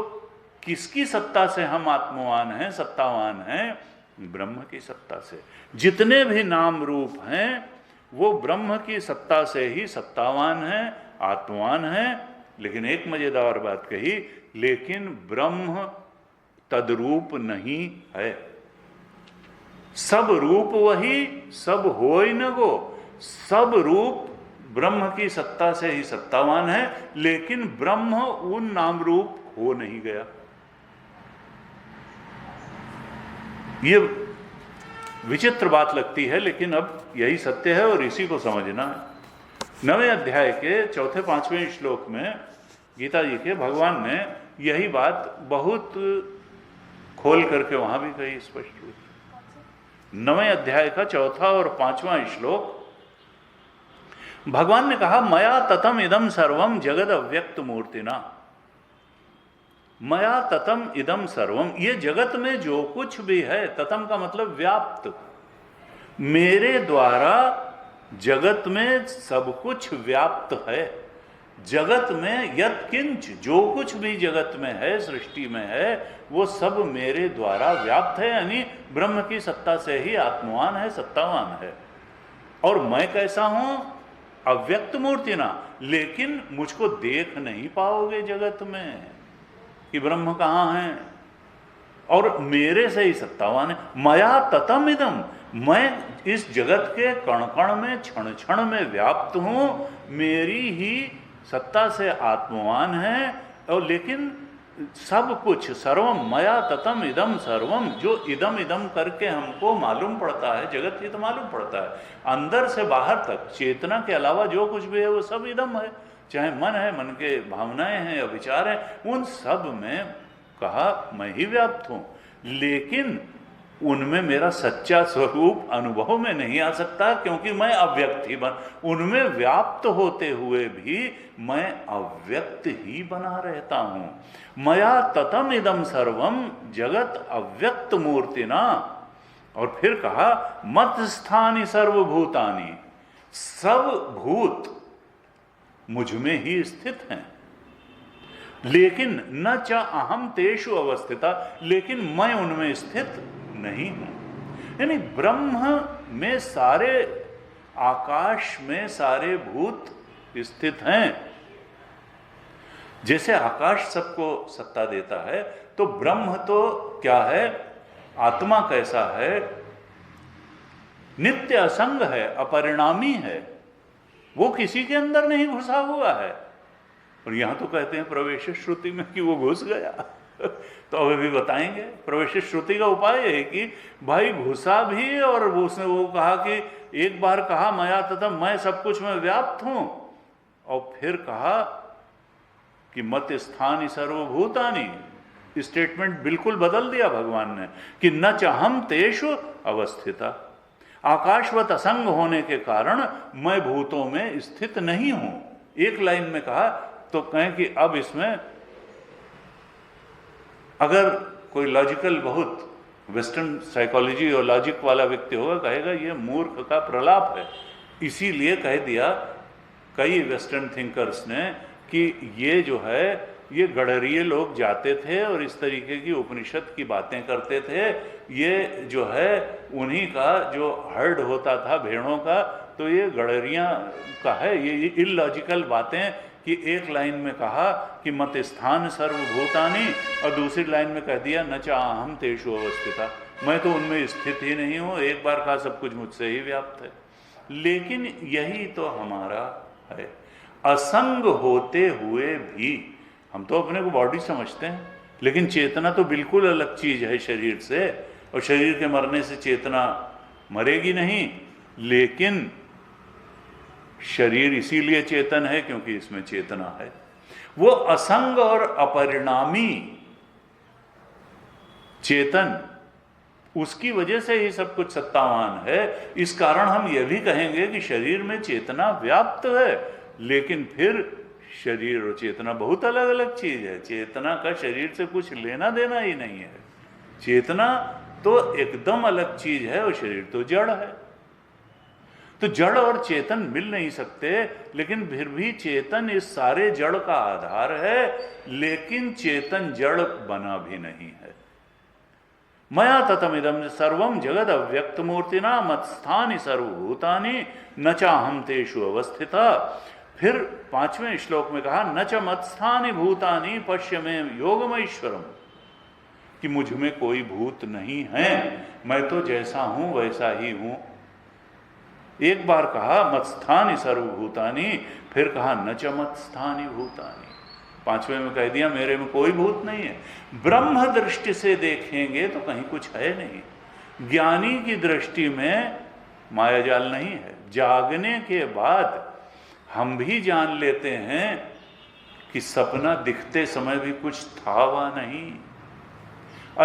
किसकी सत्ता से हम आत्मवान हैं, सत्तावान हैं? ब्रह्म की सत्ता से। जितने भी नाम रूप हैं वो ब्रह्म की सत्ता से ही सत्तावान हैं, आत्मवान हैं। लेकिन एक मजेदार बात कही, लेकिन ब्रह्म तद्रूप नहीं है। सब रूप वही, सब होय न गो, सब रूप ब्रह्म की सत्ता से ही सत्तावान है, लेकिन ब्रह्म उन नाम रूप हो नहीं गया। ये विचित्र बात लगती है, लेकिन अब यही सत्य है और इसी को समझना है। 9वें अध्याय के 4-5वें श्लोक में गीता जी के भगवान ने यही बात बहुत खोल करके वहां भी कही स्पष्ट रूप से। 9वें अध्याय का 4 और 5वां श्लोक, भगवान ने कहा मया ततम इदम सर्वम जगद अव्यक्त मूर्तिना, मया ततम इदम सर्वम, ये जगत में जो कुछ भी है, ततम का मतलब व्याप्त, मेरे द्वारा जगत में सब कुछ व्याप्त है। जगत में यत्किंच, जो कुछ भी जगत में है, सृष्टि में है, वो सब मेरे द्वारा व्याप्त है, यानी ब्रह्म की सत्ता से ही आत्मवान है, सत्तावान है। और मैं कैसा हूं? अव्यक्त मूर्ति ना, लेकिन मुझको देख नहीं पाओगे जगत में कि ब्रह्म कहाँ है, और मेरे से ही सत्तावान है। मया ततम इदम, मैं इस जगत के कण कण में, क्षण क्षण में व्याप्त हूं, मेरी ही सत्ता से आत्मवान है। और लेकिन सब कुछ, सर्वम मया ततम इदम सर्वम, जो इदम इदम करके हमको मालूम पड़ता है, जगत ही तो मालूम पड़ता है, अंदर से बाहर तक चेतना के अलावा जो कुछ भी है वो सब इदम है। चाहे मन है, मन के भावनाएं हैं या विचार हैं, उन सब में कहा मैं ही व्याप्त हूं, लेकिन उनमें मेरा सच्चा स्वरूप अनुभव में नहीं आ सकता, क्योंकि मैं अव्यक्त ही उनमें व्याप्त होते हुए भी मैं अव्यक्त ही बना रहता हूं। मया ततम इदम सर्वम जगत अव्यक्त मूर्तिना। और फिर कहा मत स्थानि सर्वभूतानि, सब भूत मुझ में ही स्थित हैं, लेकिन न च अहम तेषु अवस्थिता, लेकिन मैं उनमें स्थित नहीं हूं। यानी ब्रह्म में सारे, आकाश में सारे भूत स्थित हैं। जैसे आकाश सबको सत्ता देता है, तो ब्रह्म तो क्या है, आत्मा कैसा है, नित्य असंग है, अपरिणामी है, वो किसी के अंदर नहीं घुसा हुआ है। और यहां तो कहते हैं प्रवेश श्रुति में कि वो घुस गया। तो अब भी बताएंगे प्रवेश श्रुति का उपाय है कि भाई घुसा भी, और उसने वो कहा कि एक बार कहा मया तथा, मैं सब कुछ में व्याप्त हूं, और फिर कहा कि मत स्थानि सर्वभूतानि, स्टेटमेंट बिल्कुल बदल दिया भगवान ने कि न चाहम तेषु अवस्थिता, आकाशवत असंग होने के कारण मैं भूतों में स्थित नहीं हूं। एक लाइन में कहा तो कहें कि अब इसमें अगर कोई लॉजिकल, बहुत वेस्टर्न साइकोलॉजी और लॉजिक वाला व्यक्ति होगा, कहेगा ये मूर्ख का प्रलाप है। इसीलिए कह दिया कई वेस्टर्न थिंकर्स ने कि ये जो है, ये गडरिये लोग जाते थे और इस तरीके की उपनिषद की बातें करते थे, ये जो है उन्हीं का जो हर्ड होता था भेड़ों का, तो ये गडरियां का है, ये इलॉजिकल बातें। कि एक लाइन में कहा कि मत स्थान सर्वभूतानि, और दूसरी लाइन में कह दिया न चा अहम तेषु अवस्थिता, मैं तो उनमें स्थित ही नहीं हूं, एक बार कहा सब कुछ मुझसे ही व्याप्त है। लेकिन यही तो हमारा है, असंग होते हुए भी हम तो अपने को बॉडी समझते हैं, लेकिन चेतना तो बिल्कुल अलग चीज है शरीर से, और शरीर के मरने से चेतना मरेगी नहीं, लेकिन शरीर इसीलिए चेतन है क्योंकि इसमें चेतना है। वो असंग और अपरिणामी चेतन, उसकी वजह से ही सब कुछ सत्तावान है। इस कारण हम यह भी कहेंगे कि शरीर में चेतना व्याप्त है, लेकिन फिर शरीर और चेतना बहुत अलग अलग चीज है। चेतना का शरीर से कुछ लेना देना ही नहीं है। चेतना तो एकदम अलग चीज है और शरीर तो जड़ है। तो जड़ और चेतन मिल नहीं सकते, लेकिन फिर भी चेतन इस सारे जड़ का आधार है, लेकिन चेतन जड़ बना भी नहीं है। मया ततमिदं सर्वं जगद अव्यक्त मूर्तिना मत्स्थानि सर्वभूतानि न चाहम तेषु अवस्थिता। फिर 5वें श्लोक में कहा न च मत्स्थानि भूतानि पश्य में योगमैश्वरम, कि मुझ में कोई भूत नहीं है, मैं तो जैसा हूं वैसा ही हूं। एक बार कहा मत्स्थानि सर्वभूतानि, फिर कहा न च मत्स्थानि भूतानि। 5वें में कह दिया मेरे में कोई भूत नहीं है। ब्रह्म दृष्टि से देखेंगे तो कहीं कुछ है नहीं। ज्ञानी की दृष्टि में मायाजाल नहीं है। जागने के बाद हम भी जान लेते हैं कि सपना दिखते समय भी कुछ था वा नहीं।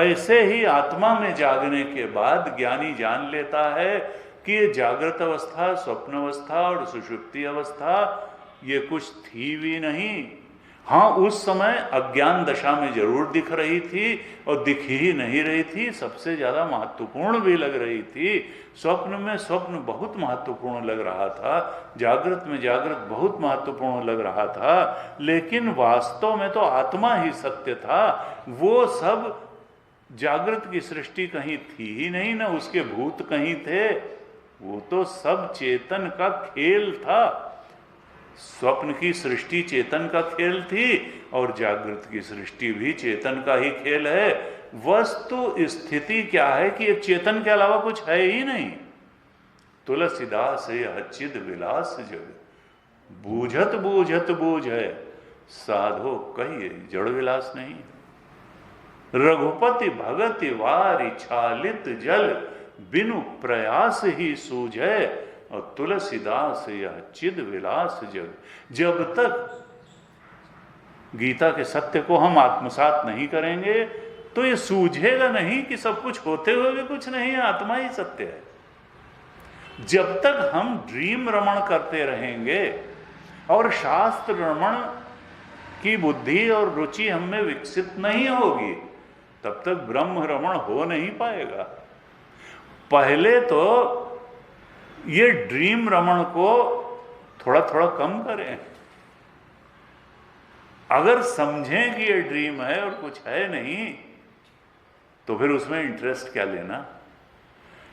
ऐसे ही आत्मा में जागने के बाद ज्ञानी जान लेता है कि ये जागृत अवस्था, स्वप्न अवस्था और सुषुप्ति अवस्था ये कुछ थी भी नहीं। हाँ, उस समय अज्ञान दशा में जरूर दिख रही थी और दिख ही नहीं रही थी, सबसे ज्यादा महत्वपूर्ण भी लग रही थी। स्वप्न में स्वप्न बहुत महत्वपूर्ण लग रहा था, जागृत में जागृत बहुत महत्वपूर्ण लग रहा था, लेकिन वास्तव में तो आत्मा ही सत्य था। वो सब जागृत की सृष्टि कहीं थी ही नहीं, ना उसके भूत कहीं थे, वो तो सब चेतन का खेल था। स्वप्न की सृष्टि चेतन का खेल थी और जागृत की सृष्टि भी चेतन का ही खेल है। वस्तु स्थिति क्या है कि एक चेतन के अलावा कुछ है ही नहीं। तुलसीदास अच्युत विलास जग, बूझत बूझत बूझ है, साधो कहिए जड़ विलास नहीं। रघुपति भगति वारि छालित जल, बिनु प्रयास ही सूझे, और तुलसीदास यह चिद विलास जग। जब तक गीता के सत्य को हम आत्मसात नहीं करेंगे तो ये सूझेगा नहीं कि सब कुछ होते हुए भी कुछ नहीं है, आत्मा ही सत्य है। जब तक हम ड्रीम रमण करते रहेंगे और शास्त्र रमण की बुद्धि और रुचि हम में विकसित नहीं होगी, तब तक ब्रह्म रमण हो नहीं पाएगा। पहले तो ये ड्रीम रमण को थोड़ा थोड़ा कम करें। अगर समझें कि ये ड्रीम है और कुछ है नहीं, तो फिर उसमें इंटरेस्ट क्या लेना।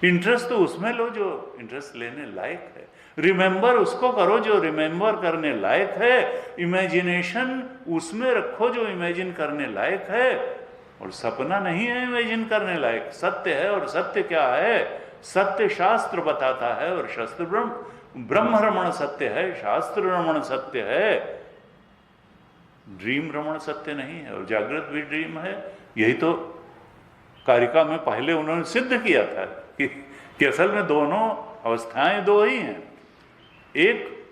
इंटरेस्ट तो उसमें लो जो इंटरेस्ट लेने लायक है। रिमेंबर उसको करो जो रिमेंबर करने लायक है। इमेजिनेशन उसमें रखो जो इमेजिन करने लायक है। और सपना नहीं है इमेजिन करने लायक, सत्य है। और सत्य क्या है? सत्य शास्त्र बताता है और शास्त्र ब्रह्म रमण सत्य है, शास्त्र रमण सत्य है, ड्रीम रमण सत्य नहीं है। और जागृत भी ड्रीम है। यही तो कारिका में पहले उन्होंने सिद्ध किया था कि असल में दोनों अवस्थाएं दो ही हैं। एक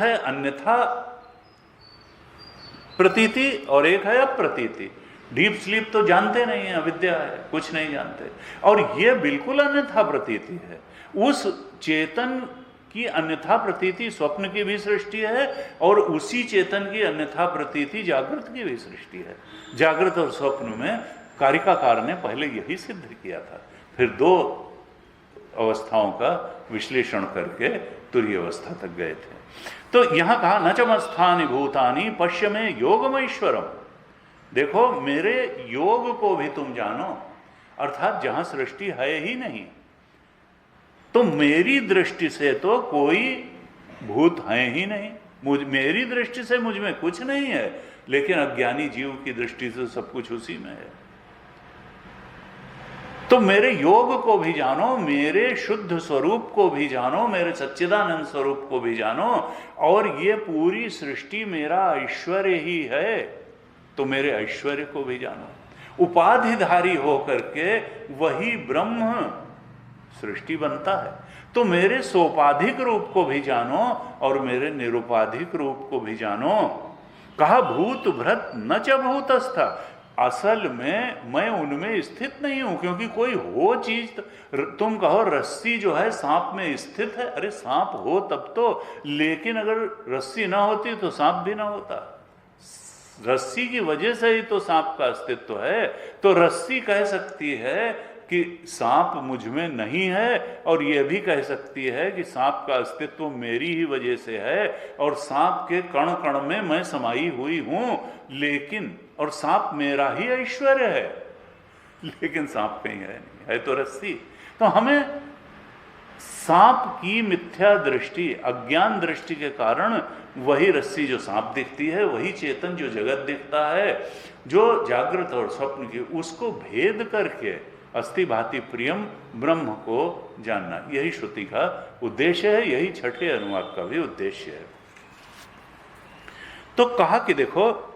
है अन्यथा प्रतीति और एक है अप्रतीति। डीप स्लीप तो जानते नहीं है, अविद्या है, कुछ नहीं जानते। और ये बिल्कुल अन्यथा प्रतीति है। उस चेतन की अन्यथा प्रतीति स्वप्न की भी सृष्टि है और उसी चेतन की अन्यथा प्रतीति जागृत की भी सृष्टि है। जागृत और स्वप्न में कारिकाकार ने पहले यही सिद्ध किया था। फिर दो अवस्थाओं का विश्लेषण करके तुरीय अवस्था तक गए थे। तो यहां कहा न चमस्थानि भूतानि पश्य में योगमैश्वरम। देखो मेरे योग को भी तुम जानो, अर्थात जहां सृष्टि है ही नहीं, तो मेरी दृष्टि से तो कोई भूत है ही नहीं। मेरी दृष्टि से मुझ में कुछ नहीं है, लेकिन अज्ञानी जीव की दृष्टि से सब कुछ उसी में है। तो मेरे योग को भी जानो, मेरे शुद्ध स्वरूप को भी जानो, मेरे सच्चिदानंद स्वरूप को भी जानो। और ये पूरी सृष्टि मेरा ऐश्वर्य ही है, तो मेरे ऐश्वर्य को भी जानो। उपाधिधारी होकर के वही ब्रह्म सृष्टि बनता है। तो मेरे सोपाधिक रूप को भी जानो और मेरे निरुपाधिक रूप को भी जानो। कहा भूत भृत न च भूतस्था। असल में मैं उनमें स्थित नहीं हूं, क्योंकि कोई हो चीज, तुम कहो रस्सी जो है सांप में स्थित है, अरे सांप हो तब तो, लेकिन अगर रस्सी ना होती तो सांप भी ना होता। रस्सी की वजह से ही तो सांप का अस्तित्व है। तो रस्सी कह सकती है कि सांप मुझ में नहीं है, और यह भी कह सकती है कि सांप का अस्तित्व मेरी ही वजह से है, और सांप के कण कण में मैं समाई हुई हूं। लेकिन और सांप मेरा ही ऐश्वर्य है, लेकिन सांप कहीं है नहीं, है तो रस्सी। तो हमें सांप की मिथ्या दृष्टि, अज्ञान दृष्टि के कारण वही रस्सी जो सांप दिखती है, वही चेतन जो जगत दिखता है, जो जागृत और स्वप्न की, उसको भेद करके अस्ति भाति प्रियम ब्रह्म को जानना, यही श्रुति का उद्देश्य है, यही छठे अनुवाद का भी उद्देश्य है। तो कहा कि देखो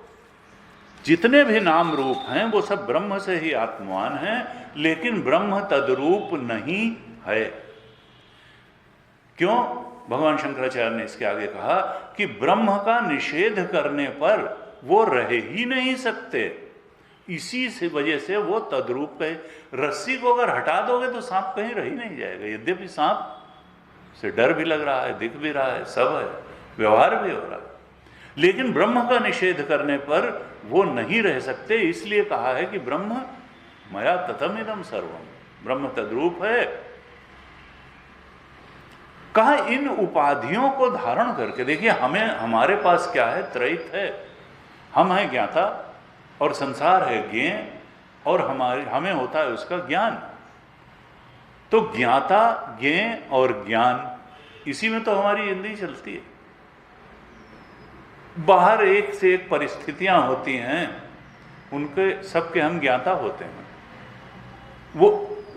जितने भी नाम रूप हैं वो सब ब्रह्म से ही आत्मवान हैं, लेकिन ब्रह्म तद्रूप नहीं है। क्यों? भगवान शंकराचार्य ने इसके आगे कहा कि ब्रह्म का निषेध करने पर वो रह ही नहीं सकते, इसी से वजह से वो तद्रूप कहे। रस्सी को अगर हटा दोगे तो सांप कहीं रह ही नहीं जाएगा, यद्यपि सांप से डर भी लग रहा है, दिख भी रहा है, सब है, व्यवहार भी हो रहा है, लेकिन ब्रह्म का निषेध करने पर वो नहीं रह सकते। इसलिए कहा है कि ब्रह्म मया ततमिदम सर्वम, ब्रह्म तद्रूप है। कहा इन उपाधियों को धारण करके, देखिए हमें, हमारे पास क्या है, त्रैत है, हम हैं ज्ञाता और संसार है ज्ञेय, और हमें होता है उसका ज्ञान। तो ज्ञाता, ज्ञेय और ज्ञान, इसी में तो हमारी जिंदगी चलती है। बाहर एक से एक परिस्थितियां होती हैं, उनके सबके हम ज्ञाता होते हैं।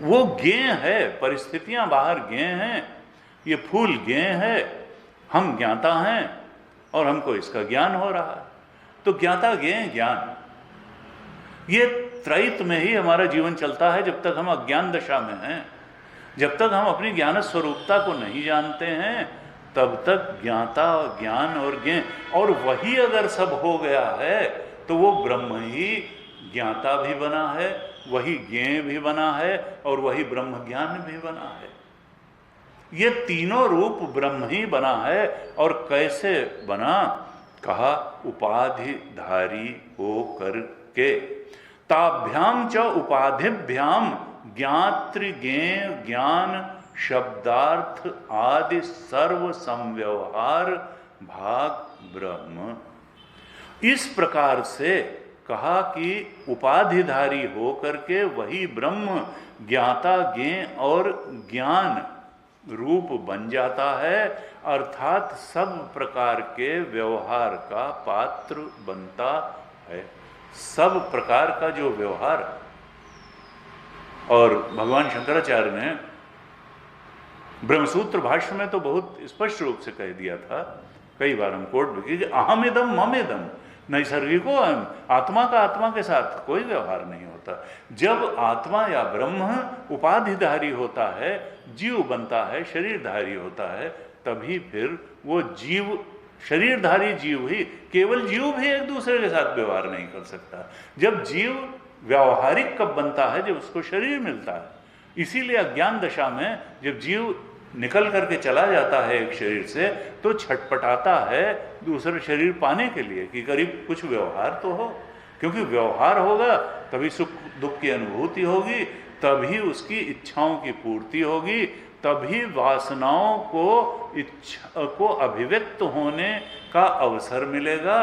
वो ज्ञेय है, परिस्थितियां बाहर ज्ञेय हैं, ये फूल ज्ञेय है, हम ज्ञाता हैं और हमको इसका ज्ञान हो रहा है। तो ज्ञाता, ज्ञेय, ज्ञान, ये त्रैत में ही हमारा जीवन चलता है जब तक हम अज्ञान दशा में हैं। जब तक हम अपनी ज्ञान स्वरूपता को नहीं जानते हैं तब तक ज्ञाता, ज्ञान और ज्ञेय, और वही अगर सब हो गया है तो वो ब्रह्म ही ज्ञाता भी बना है, वही ज्ञेय भी बना है और वही ब्रह्म ज्ञान भी बना है। ये तीनों रूप ब्रह्म ही बना है। और कैसे बना? कहा उपाधिधारी हो करके। ताभ्याम च उपाधिभ्याम ज्ञातृ ज्ञेय ज्ञान शब्दार्थ आदि सर्व संव्यवहार भाग ब्रह्म। इस प्रकार से कहा कि उपाधिधारी हो करके वही ब्रह्म ज्ञाता, ज्ञेय और ज्ञान रूप बन जाता है, अर्थात सब प्रकार के व्यवहार का पात्र बनता है। सब प्रकार का जो व्यवहार, और भगवान शंकराचार्य ने ब्रह्मसूत्र भाष्य में तो बहुत स्पष्ट रूप से कह दिया था, कई बार हम कोट भी किए कि अहम इदम मम इदम, नैसर्गिको अहम, आत्मा का आत्मा के साथ कोई व्यवहार नहीं होता। जब आत्मा या ब्रह्म उपाधिधारी होता है, जीव बनता है, शरीरधारी होता है, तभी फिर वो जीव, शरीरधारी जीव ही, केवल जीव भी एक दूसरे के साथ व्यवहार नहीं कर सकता। जब जीव व्यावहारिक कब बनता है? जब उसको शरीर मिलता है। इसीलिए अज्ञान दशा में जब जीव निकल करके चला जाता है एक शरीर से, तो छटपटाता है दूसरा शरीर पाने के लिए कि करीब कुछ व्यवहार तो हो, क्योंकि व्यवहार होगा तभी सुख दुख की अनुभूति होगी, तभी उसकी इच्छाओं की पूर्ति होगी, तभी वासनाओं को अभिव्यक्त होने का अवसर मिलेगा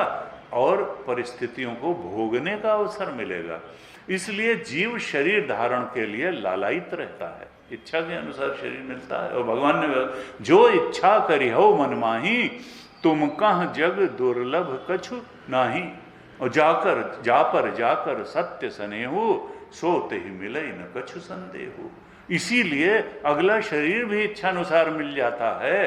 और परिस्थितियों को भोगने का अवसर मिलेगा। इसलिए जीव शरीर धारण के लिए लालायित रहता है, इच्छा के अनुसार शरीर मिलता है। और भगवान ने जो इच्छा करी हो मन माही, तुम कह जग दुर्लभ कछु नाही, और जाकर सत्य सनेहु, सोते ही मिले न कछु संदेहु। इसीलिए अगला शरीर भी इच्छानुसार मिल जाता है,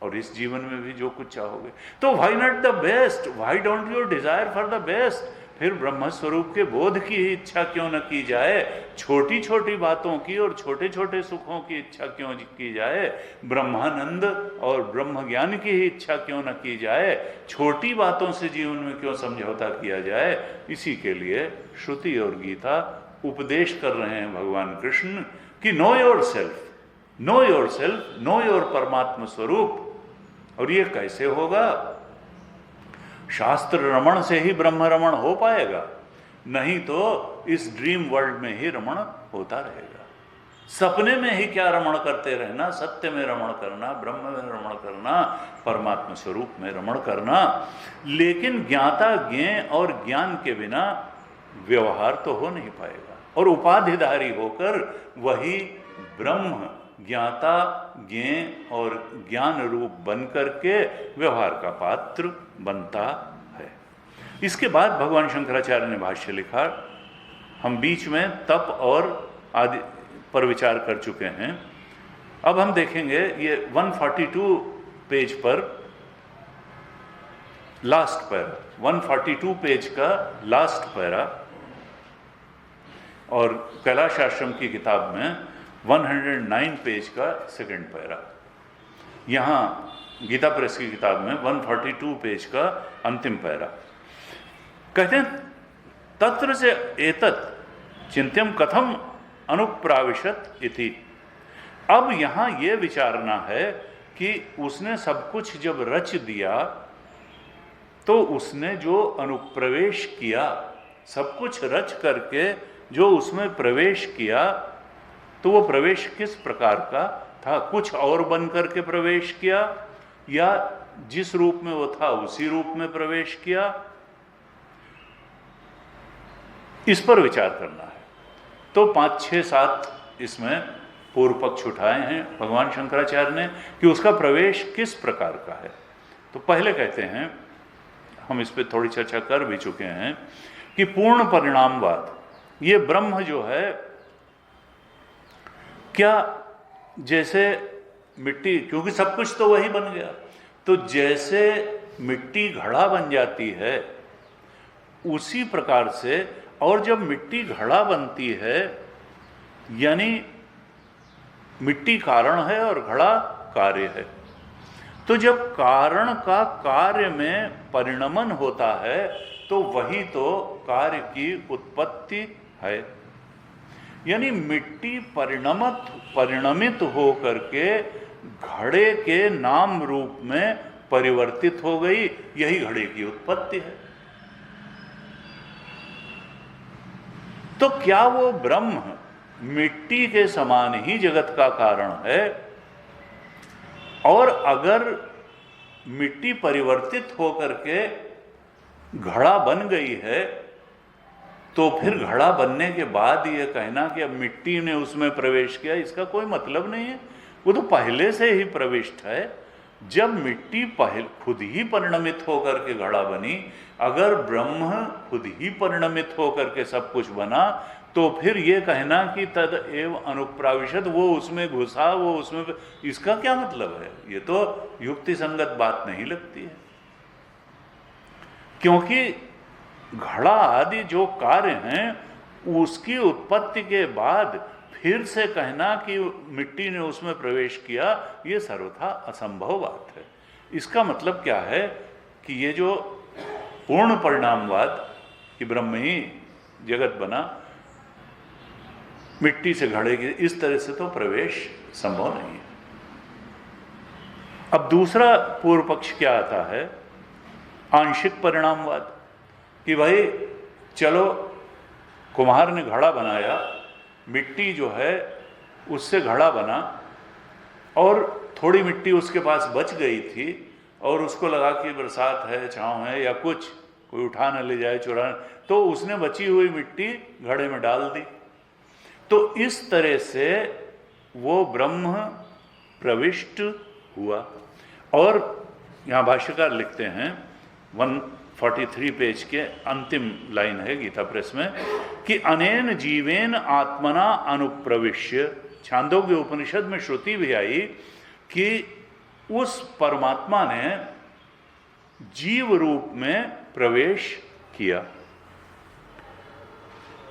और इस जीवन में भी जो कुछ चाहोगे। तो why not the best, why don't you desire for the best? फिर ब्रह्म स्वरूप के बोध की ही इच्छा क्यों न की जाए? छोटी छोटी बातों की और छोटे छोटे सुखों की इच्छा क्यों की जाए? ब्रह्मानंद और ब्रह्म ज्ञान की ही इच्छा क्यों न की जाए? छोटी बातों से जीवन में क्यों समझौता किया जाए? इसी के लिए श्रुति और गीता उपदेश कर रहे हैं भगवान कृष्ण कि know your self, know your self, know your परमात्म स्वरूप। और ये कैसे होगा? शास्त्र रमण से ही ब्रह्म रमण हो पाएगा, नहीं तो इस ड्रीम वर्ल्ड में ही रमण होता रहेगा। सपने में ही क्या रमण करते रहना? सत्य में रमण करना, ब्रह्म में रमण करना, परमात्मा स्वरूप में रमण करना। लेकिन ज्ञाता, ज्ञेय और ज्ञान के बिना व्यवहार तो हो नहीं पाएगा, और उपाधिधारी होकर वही ब्रह्म ज्ञाता, ज्ञेय और ज्ञान रूप बन करके व्यवहार का पात्र बनता है। इसके बाद भगवान शंकराचार्य ने भाष्य लिखा। हम बीच में तप और आदि पर विचार कर चुके हैं। अब हम देखेंगे ये 142 पेज पर लास्ट पैरा, 142 पेज का लास्ट पैरा, और कैलाश आश्रम की किताब में 109 पेज का सेकंड पैरा। यहाँ गीता प्रेस की किताब में 142 पेज का अंतिम पैरा। कहते हैं तत्र से एतत् चिंत्यम कथम अनुप्राविशत इति। अब यहाँ ये विचारना है कि उसने सब कुछ जब रच दिया तो उसने जो अनुप्रवेश किया, सब कुछ रच करके जो उसमें प्रवेश किया, तो वो प्रवेश किस प्रकार का था? कुछ और बन करके प्रवेश किया या जिस रूप में वो था उसी रूप में प्रवेश किया? इस पर विचार करना है। तो 5, 6, 7 इसमें पूर्व पक्ष उठाए हैं भगवान शंकराचार्य ने कि उसका प्रवेश किस प्रकार का है। तो पहले कहते हैं, हम इस पर थोड़ी चर्चा कर भी चुके हैं, कि पूर्ण परिणामवाद, ये ब्रह्म जो है क्या जैसे मिट्टी, क्योंकि सब कुछ तो वही बन गया, तो जैसे मिट्टी घड़ा बन जाती है उसी प्रकार से, और जब मिट्टी घड़ा बनती है यानी मिट्टी कारण है और घड़ा कार्य है, तो जब कारण का कार्य में परिणमन होता है तो वही तो कार्य की उत्पत्ति है। यानी मिट्टी परिणमित हो करके घड़े के नाम रूप में परिवर्तित हो गई, यही घड़े की उत्पत्ति है। तो क्या वो ब्रह्म मिट्टी के समान ही जगत का कारण है? और अगर मिट्टी परिवर्तित होकर के घड़ा बन गई है तो फिर घड़ा बनने के बाद ये कहना कि अब मिट्टी ने उसमें प्रवेश किया, इसका कोई मतलब नहीं है। वो तो पहले से ही प्रविष्ट है। जब मिट्टी खुद ही परिणमित होकर के घड़ा बनी, अगर ब्रह्म खुद ही परिणमित होकर के सब कुछ बना, तो फिर ये कहना कि तद एव अनुप्राविशत, वो उसमें घुसा, वो उसमें, इसका क्या मतलब है? ये तो युक्ति संगत बात नहीं लगती है। क्योंकि घड़ा आदि जो कार्य हैं उसकी उत्पत्ति के बाद फिर से कहना कि मिट्टी ने उसमें प्रवेश किया, ये सर्वथा असंभव बात है। इसका मतलब क्या है कि ये जो पूर्ण परिणामवाद कि ब्रह्म ही जगत बना, मिट्टी से घड़े के, इस तरह से तो प्रवेश संभव नहीं है। अब दूसरा पूर्व पक्ष क्या आता है? आंशिक परिणामवाद, कि भाई चलो कुम्हार ने घड़ा बनाया, मिट्टी जो है उससे घड़ा बना और थोड़ी मिट्टी उसके पास बच गई थी और उसको लगा कि बरसात है, छाँव है या कुछ, कोई उठा न ले जाए, चुरा, तो उसने बची हुई मिट्टी घड़े में डाल दी। तो इस तरह से वो ब्रह्म प्रविष्ट हुआ। और यहाँ भाष्यकार लिखते हैं 143 पेज के अंतिम लाइन है गीता प्रेस में, कि अनेन जीवेन आत्मना अनुप्रविश्य, छांदोग्य उपनिषद में श्रुति भी आई कि उस परमात्मा ने जीव रूप में प्रवेश किया,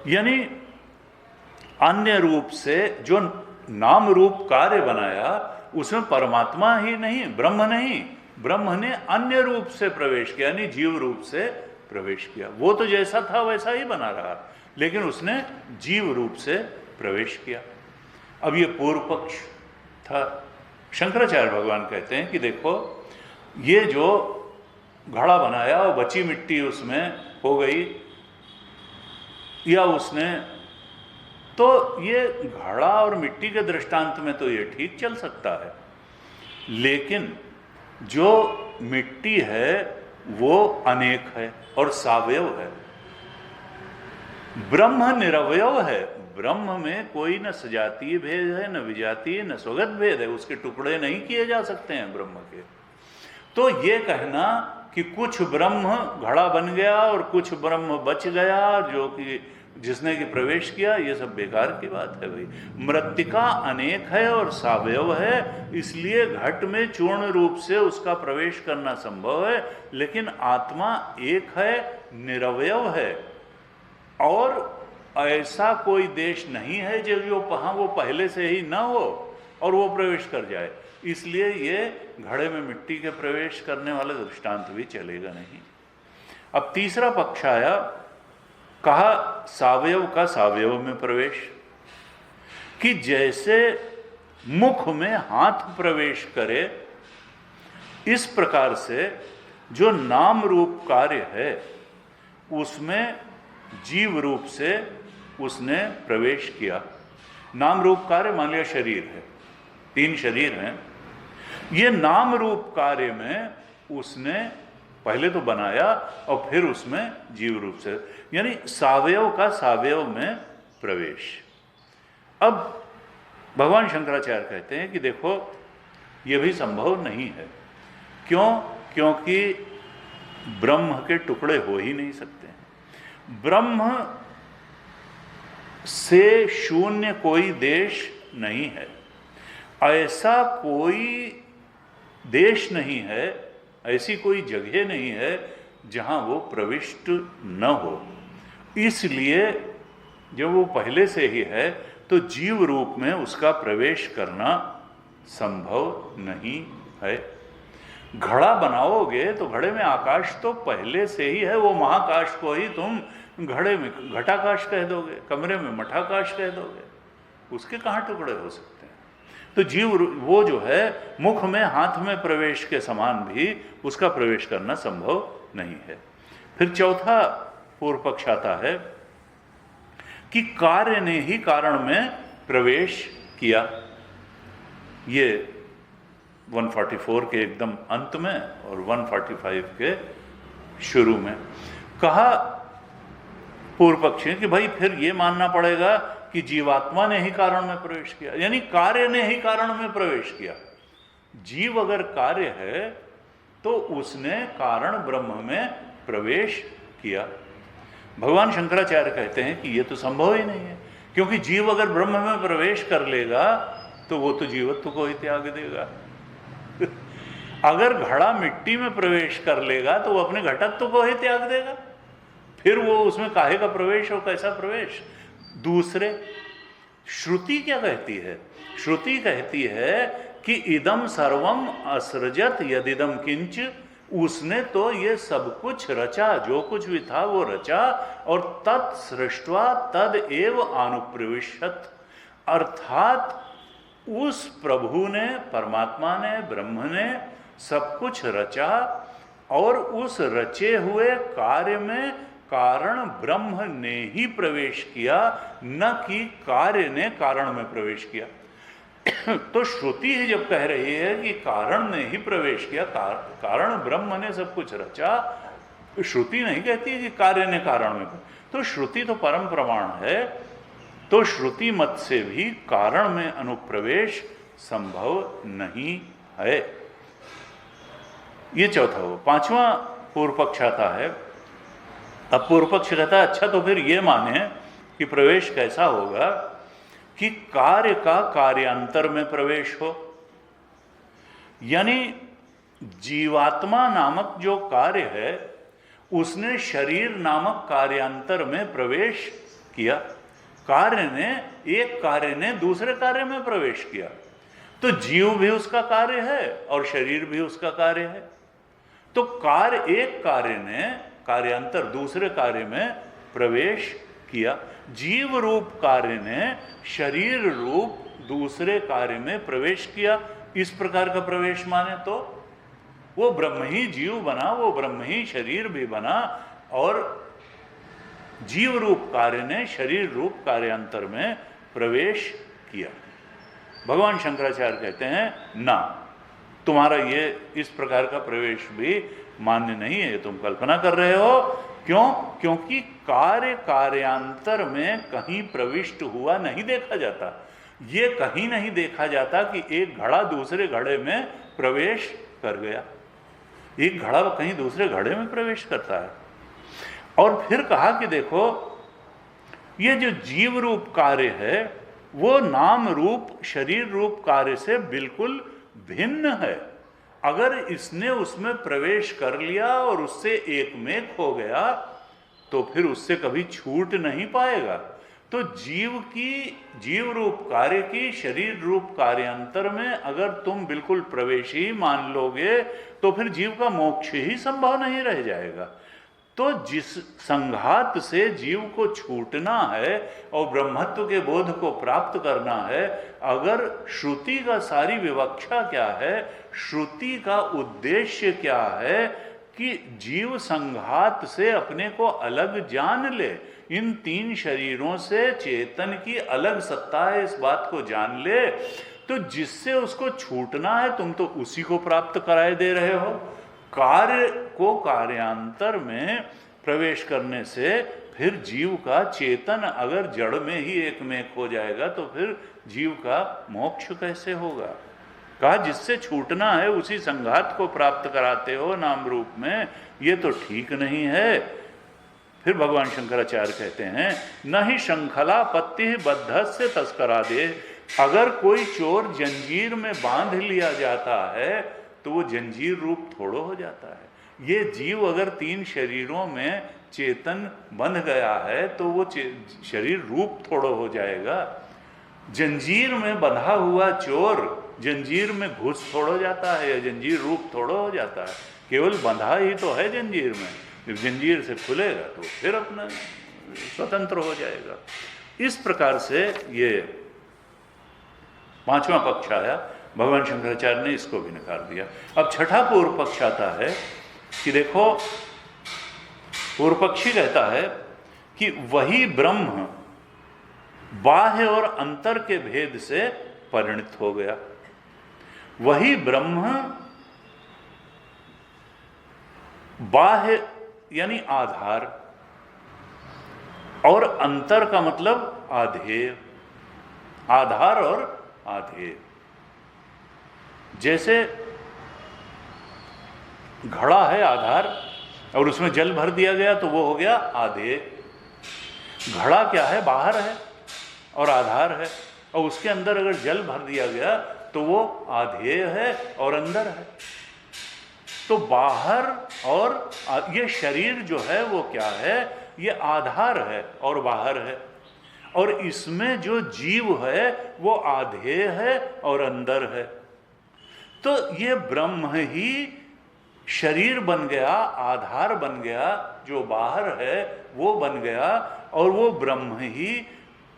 यानी अन्य रूप से जो नाम रूप कार्य बनाया उसमें परमात्मा ही नहीं, ब्रह्म नहीं, ब्रह्म ने अन्य रूप से प्रवेश किया, यानी जीव रूप से प्रवेश किया। वो तो जैसा था वैसा ही बना रहा, लेकिन उसने जीव रूप से प्रवेश किया। अब ये पूर्व पक्ष था। शंकराचार्य भगवान कहते हैं कि देखो, ये जो घड़ा बनाया और बची मिट्टी उसमें हो गई या उसने, तो ये घड़ा और मिट्टी के दृष्टांत में तो ये ठीक चल सकता है, लेकिन जो मिट्टी है वो अनेक है और सावयव है। ब्रह्म निरवयव है। ब्रह्म में कोई न सजातीय भेद है, न विजातीय, न स्वगत भेद है, उसके टुकड़े नहीं किए जा सकते हैं ब्रह्म के। तो ये कहना कि कुछ ब्रह्म घड़ा बन गया और कुछ ब्रह्म बच गया, जो कि जिसने कि प्रवेश किया, ये सब बेकार की बात है भाई। मृत्तिका अनेक है और सावयव है, इसलिए घट में चूर्ण रूप से उसका प्रवेश करना संभव है, लेकिन आत्मा एक है, निरवयव है, और ऐसा कोई देश नहीं है जो वहाँ वो पहले से ही न हो और वो प्रवेश कर जाए। इसलिए ये घड़े में मिट्टी के प्रवेश करने वाला दृष्टांत भी चलेगा नहीं। अब तीसरा पक्ष आया कहा सावयव का सावयव में प्रवेश, कि जैसे मुख में हाथ प्रवेश करे, इस प्रकार से जो नाम रूप कार्य है उसमें जीव रूप से उसने प्रवेश किया। नाम रूप कार्य मान लिया शरीर है, 3 शरीर हैं, ये नाम रूप कार्य में उसने पहले तो बनाया और फिर उसमें जीव रूप से, यानी सावयव का सावयव में प्रवेश। अब भगवान शंकराचार्य कहते हैं कि देखो ये भी संभव नहीं है। क्यों? क्योंकि ब्रह्म के टुकड़े हो ही नहीं सकते। ब्रह्म से शून्य कोई देश नहीं है, ऐसा कोई देश नहीं है, ऐसी कोई जगह नहीं है जहां वो प्रविष्ट न हो। इसलिए जब वो पहले से ही है तो जीव रूप में उसका प्रवेश करना संभव नहीं है। घड़ा बनाओगे तो घड़े में आकाश तो पहले से ही है, वो महाकाश को ही तुम घड़े में घटाकाश कह दोगे, कमरे में मठाकाश कह दोगे, उसके कहाँ टुकड़े हो सकते हैं। तो जीव वो जो है मुख में हाथ में प्रवेश के समान भी उसका प्रवेश करना संभव नहीं है। फिर चौथा पूर्व पक्ष आता है कि कार्य ने ही कारण में प्रवेश किया। ये 144 के एकदम अंत में और 145 के शुरू में कहा पूर्व पक्षी कि भाई फिर ये मानना पड़ेगा कि जीवात्मा ने ही कारण में प्रवेश किया, यानी कार्य ने ही कारण में प्रवेश किया। जीव अगर कार्य है तो उसने कारण ब्रह्म में प्रवेश किया। भगवान शंकराचार्य कहते हैं कि ये तो संभव ही नहीं है, क्योंकि जीव अगर ब्रह्म में प्रवेश कर लेगा तो वो तो जीवत्व को ही त्याग देगा। अगर घड़ा मिट्टी में प्रवेश कर लेगा तो वो अपने घटत्व को ही त्याग देगा, फिर वो उसमें काहे का प्रवेश और कैसा प्रवेश। दूसरे श्रुति क्या कहती है? श्रुति कहती है कि इदम सर्वम असृजत यदिदम किंच, उसने तो ये सब कुछ रचा, जो कुछ भी था वो रचा, और तत्सृष्ट्वा तद एव अनुप्रविशत, अर्थात उस प्रभु ने, परमात्मा ने, ब्रह्म ने सब कुछ रचा और उस रचे हुए कार्य में कारण ब्रह्म ने ही प्रवेश किया, न कि कार्य ने कारण में प्रवेश किया। तो श्रुति ही जब कह रही है कि कारण ने ही प्रवेश किया, कारण ब्रह्म ने सब कुछ रचा, श्रुति नहीं कहती है कि कार्य ने कारण में, तो श्रुति तो परम प्रमाण है, तो श्रुति मत से भी कारण में अनुप्रवेश संभव नहीं है। ये चौथा हो। पांचवा पूर्व पक्ष आता है। अब पूर्व पक्ष कहता है अच्छा तो फिर ये माने कि प्रवेश कैसा होगा कि कार्य का कार्यांतर में प्रवेश हो, यानी जीवात्मा नामक जो कार्य है उसने शरीर नामक कार्यांतर में प्रवेश किया। एक कार्य ने दूसरे कार्य में प्रवेश किया, तो जीव भी उसका कार्य है और शरीर भी उसका कार्य है। तो एक कार्य ने कार्यांतर दूसरे कार्य में प्रवेश किया। जीव रूप कार्य ने शरीर रूप दूसरे कार्य में प्रवेश किया। इस प्रकार का प्रवेश माने तो वो ब्रह्म ही जीव बना, वो ब्रह्म ही शरीर भी बना, और जीव रूप कार्य ने शरीर रूप कार्यांतर में प्रवेश किया। भगवान शंकराचार्य कहते हैं ना, तुम्हारा ये इस प्रकार का प्रवेश भी मान्य नहीं है, तुम कल्पना कर रहे हो। क्यों? क्योंकि कार्यांतर में कहीं प्रविष्ट हुआ नहीं देखा जाता। ये कहीं नहीं देखा जाता कि एक घड़ा दूसरे घड़े में प्रवेश कर गया। एक घड़ा कहीं दूसरे घड़े में प्रवेश करता है। और फिर कहा कि देखो ये जो जीव रूप कार्य है वो नाम रूप शरीर रूप कार्य से बिल्कुल भिन्न है। अगर इसने उसमें प्रवेश कर लिया और उससे एक में खो गया तो फिर उससे कभी छूट नहीं पाएगा। तो जीव रूप कार्य की शरीर रूप कार्यांतर में अगर तुम बिल्कुल प्रवेश ही मान लोगे तो फिर जीव का मोक्ष ही संभव नहीं रह जाएगा। तो जिस संघात से जीव को छूटना है और ब्रह्मत्व के बोध को प्राप्त करना है, अगर श्रुति का सारी विवक्षा क्या है, श्रुति का उद्देश्य क्या है कि जीव संघात से अपने को अलग जान ले, इन तीन शरीरों से चेतन की अलग सत्ता है इस बात को जान ले, तो जिससे उसको छूटना है तुम तो उसी को प्राप्त कराए दे रहे हो। कार्य को कार्यांतर में प्रवेश करने से फिर जीव का चेतन अगर जड़ में ही एक में एक हो जाएगा तो फिर जीव का मोक्ष कैसे होगा। कहा जिससे छूटना है उसी संघात को प्राप्त कराते हो नाम रूप में, ये तो ठीक नहीं है। फिर भगवान शंकराचार्य कहते हैं न ही शंखला पत्ति बद्ध से तस्करा दे, अगर कोई चोर जंजीर में बांध लिया जाता है तो वो जंजीर रूप थोड़ो हो जाता है। ये जीव अगर तीन शरीरों में चेतन बंध गया है तो वो शरीर रूप थोड़ो हो जाएगा। जंजीर में बंधा हुआ चोर जंजीर में घुस थोड़ो जाता है या जंजीर रूप थोड़ो हो जाता है, केवल बंधा ही तो है जंजीर में। जब जंजीर से खुलेगा तो फिर अपना स्वतंत्र हो जाएगा। इस प्रकार से ये पांचवा पक्ष आया, भगवान शंकराचार्य ने इसको भी नकार दिया। अब छठा पूर्व पक्ष आता है कि देखो, पूर्व पक्षी कहता है कि वही ब्रह्म बाह्य और अंतर के भेद से परिणत हो गया। वही ब्रह्म बाह्य यानी आधार और अंतर का मतलब आधेय, आधार और आधेय। जैसे घड़ा है आधार और उसमें जल भर दिया गया तो वो हो गया आधेय। घड़ा क्या है, बाहर है और आधार है, और उसके अंदर अगर जल भर दिया गया तो वो आधेय है और अंदर है। तो बाहर और ये शरीर जो है वो क्या है, ये आधार है और बाहर है, और इसमें जो जीव है वो आधेय है और अंदर है। तो ये ब्रह्म ही शरीर बन गया, आधार बन गया, जो बाहर है वो बन गया, और वो ब्रह्म ही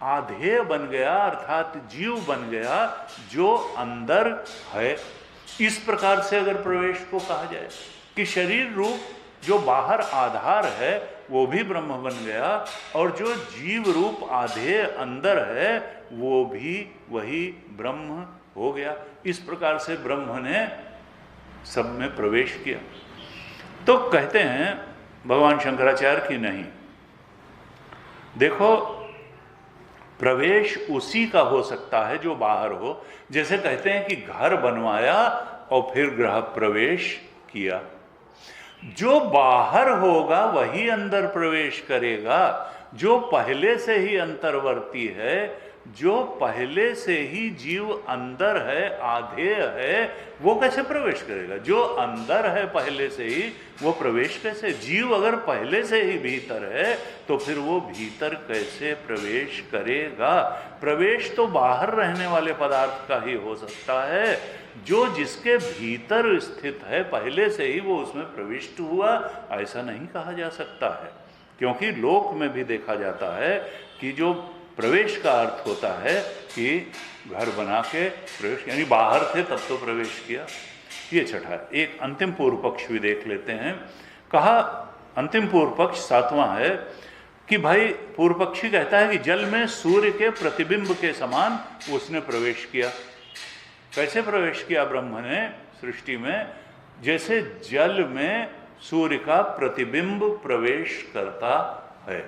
आधेय बन गया अर्थात जीव बन गया जो अंदर है। इस प्रकार से अगर प्रवेश को कहा जाए कि शरीर रूप जो बाहर आधार है वो भी ब्रह्म बन गया, और जो जीव रूप आधेय अंदर है वो भी वही ब्रह्म हो गया। इस प्रकार से ब्रह्म ने सब में प्रवेश किया। तो कहते हैं भगवान शंकराचार्य की नहीं, देखो प्रवेश उसी का हो सकता है जो बाहर हो। जैसे कहते हैं कि घर बनवाया और फिर गृह प्रवेश किया, जो बाहर होगा वही अंदर प्रवेश करेगा। जो पहले से ही अंतर्वर्ती है, जो पहले से ही जीव अंदर है, आधेय है, वो कैसे प्रवेश करेगा? जो अंदर है पहले से ही वो प्रवेश कैसे? जीव अगर पहले से ही भीतर है तो फिर वो भीतर कैसे प्रवेश करेगा? प्रवेश तो बाहर रहने वाले पदार्थ का ही हो सकता है। जो जिसके भीतर स्थित है पहले से ही वो उसमें प्रविष्ट हुआ, ऐसा नहीं कहा जा सकता है। क्योंकि लोक में भी देखा जाता है कि जो प्रवेश का अर्थ होता है कि घर बना के प्रवेश, यानी बाहर थे तब तो प्रवेश किया। ये छठा। एक अंतिम पूर्व पक्ष भी देख लेते हैं। कहा अंतिम पूर्व पक्ष सातवां है कि भाई पूर्व पक्षी कहता है कि जल में सूर्य के प्रतिबिंब के समान उसने प्रवेश किया। कैसे प्रवेश किया ब्रह्म ने सृष्टि में? जैसे जल में सूर्य का प्रतिबिंब प्रवेश करता है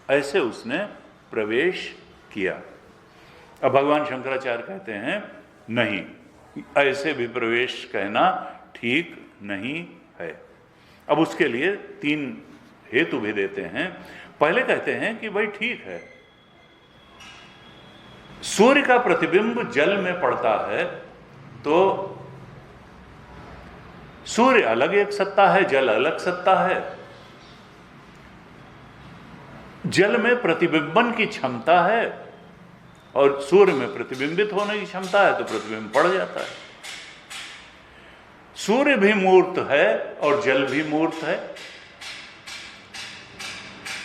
ऐसे उसने प्रवेश किया। अब भगवान शंकराचार्य कहते हैं नहीं, ऐसे भी प्रवेश कहना ठीक नहीं है। अब उसके लिए तीन हेतु भी देते हैं। पहले कहते हैं कि भाई ठीक है, सूर्य का प्रतिबिंब जल में पड़ता है तो सूर्य अलग एक सत्ता है, जल अलग सत्ता है। जल में प्रतिबिंबन की क्षमता है और सूर्य में प्रतिबिंबित होने की क्षमता है, तो प्रतिबिंब पड़ जाता है। सूर्य भी मूर्त है और जल भी मूर्त है।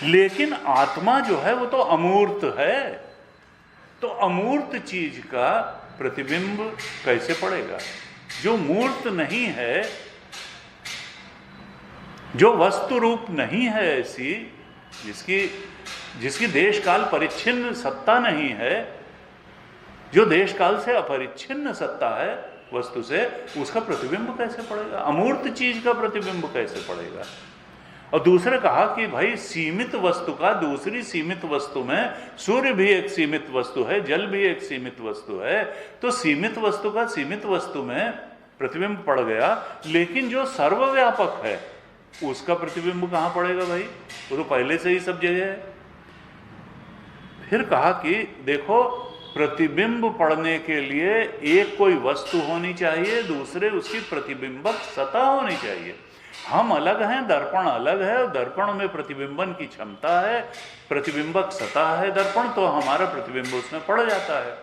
लेकिन आत्मा जो है वो तो अमूर्त है, तो अमूर्त चीज का प्रतिबिंब कैसे पड़ेगा? जो मूर्त नहीं है, जो वस्तु रूप नहीं है, ऐसी जिसकी देश काल परिच्छिन्न सत्ता नहीं है, जो देश काल से अपरिच्छिन्न सत्ता है वस्तु से, उसका प्रतिबिंब कैसे पड़ेगा? अमूर्त चीज का प्रतिबिंब कैसे पड़ेगा? और दूसरे कहा कि भाई सीमित वस्तु का दूसरी सीमित वस्तु में, सूर्य भी एक सीमित वस्तु है, जल भी एक सीमित वस्तु है, तो सीमित वस्तु का सीमित वस्तु में प्रतिबिंब पड़ गया, लेकिन जो सर्वव्यापक है उसका प्रतिबिंब कहां पड़ेगा भाई? वो तो पहले से ही सब जगह है। फिर कहा कि देखो, प्रतिबिंब पड़ने के लिए एक कोई वस्तु होनी चाहिए, दूसरे उसकी प्रतिबिंबक सतह होनी चाहिए। हम अलग हैं, दर्पण अलग है, और दर्पण में प्रतिबिंबन की क्षमता है, प्रतिबिंबक सतह है दर्पण, तो हमारा प्रतिबिंब उसमें पड़ जाता है।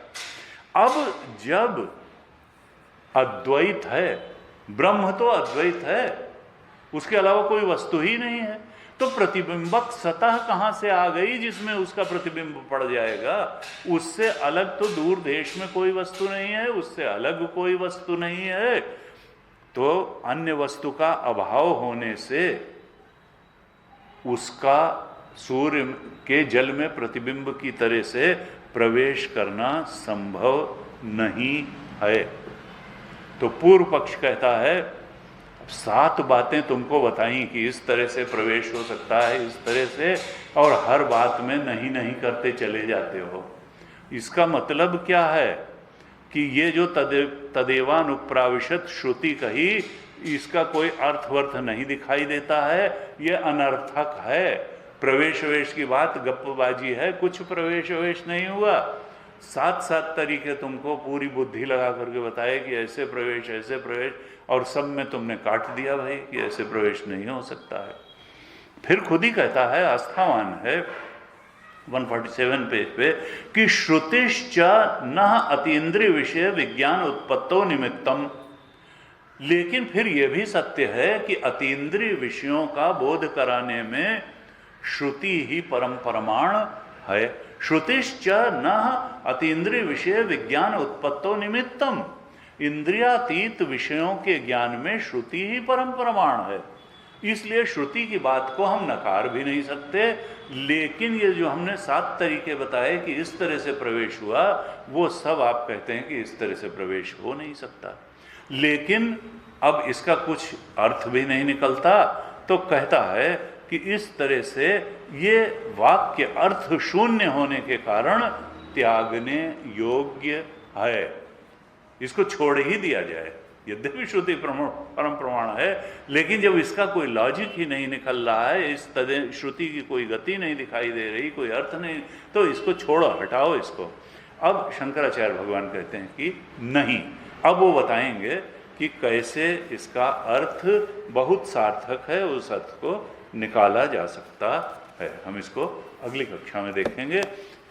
अब जब अद्वैत है, ब्रह्म तो अद्वैत है, उसके अलावा कोई वस्तु ही नहीं है, तो प्रतिबिंबक सतह कहां से आ गई जिसमें उसका प्रतिबिंब पड़ जाएगा? उससे अलग तो दूर देश में कोई वस्तु नहीं है, उससे अलग कोई वस्तु नहीं है, तो अन्य वस्तु का अभाव होने से उसका सूर्य के जल में प्रतिबिंब की तरह से प्रवेश करना संभव नहीं है। तो पूर्व पक्ष कहता है 7 बातें तुमको बताई कि इस तरह से प्रवेश हो सकता है, इस तरह से, और हर बात में नहीं नहीं करते चले जाते हो। इसका मतलब क्या है कि ये जो तदेवानुप्राविशत श्रुति कही, इसका कोई अर्थवर्थ नहीं दिखाई देता है, ये अनर्थक है। प्रवेश वेश की बात गप्पबाजी है, कुछ प्रवेश वेश नहीं हुआ। 7 तरीके तुमको पूरी बुद्धि लगा करके बताए कि ऐसे प्रवेश, ऐसे प्रवेश, और सब में तुमने काट दिया भाई कि ऐसे प्रवेश नहीं हो सकता है। फिर खुद ही कहता है, आस्थावान है 147 पेज पे, कि श्रुतिश्च न अतीन्द्रिय विषय विज्ञान उत्पत्तो निमित्तम। लेकिन फिर यह भी सत्य है कि अतीन्द्रिय विषयों का बोध कराने में श्रुति ही परम प्रमाण है। श्रुतिश्च न अतीन्द्रिय विषय विज्ञान उत्पत्तो निमित्तम। इंद्रियातीत विषयों के ज्ञान में श्रुति ही परम प्रमाण है, इसलिए श्रुति की बात को हम नकार भी नहीं सकते। लेकिन ये जो हमने 7 तरीके बताए कि इस तरह से प्रवेश हुआ, वो सब आप कहते हैं कि इस तरह से प्रवेश हो नहीं सकता। लेकिन अब इसका कुछ अर्थ भी नहीं निकलता, तो कहता है कि इस तरह से ये वाक्य अर्थ शून्य होने के कारण त्यागने योग्य है, इसको छोड़ ही दिया जाए। यद्यपि श्रुति परम प्रमाण है, लेकिन जब इसका कोई लॉजिक ही नहीं निकल रहा है, इस श्रुति की कोई गति नहीं दिखाई दे रही, कोई अर्थ नहीं, तो इसको छोड़ो, हटाओ इसको। अब शंकराचार्य भगवान कहते हैं कि नहीं, अब वो बताएंगे कि कैसे इसका अर्थ बहुत सार्थक है, उस अर्थ को निकाला जा सकता है। हम इसको अगली कक्षा में देखेंगे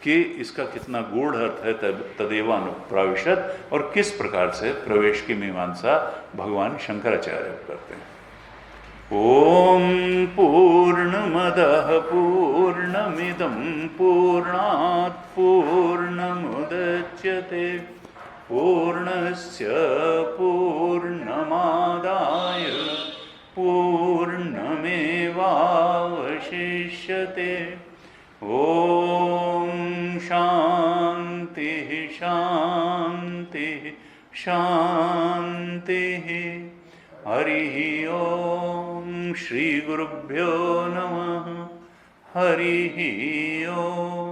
कि इसका कितना गूढ़ अर्थ है तदेवानुप्राविशत, और किस प्रकार से प्रवेश की मीमांसा भगवान शंकराचार्य करते हैं। ओम पूर्णमदः पूर्णमिदं पूर्णात् पूर्णमुदच्यते पूर्णस्य पूर्णमादाय पूर्णमेवावशिष्यते। ओम शांति शांति शांति। हरि ओम। श्री गुरुभ्यो नमः। हरि ओम।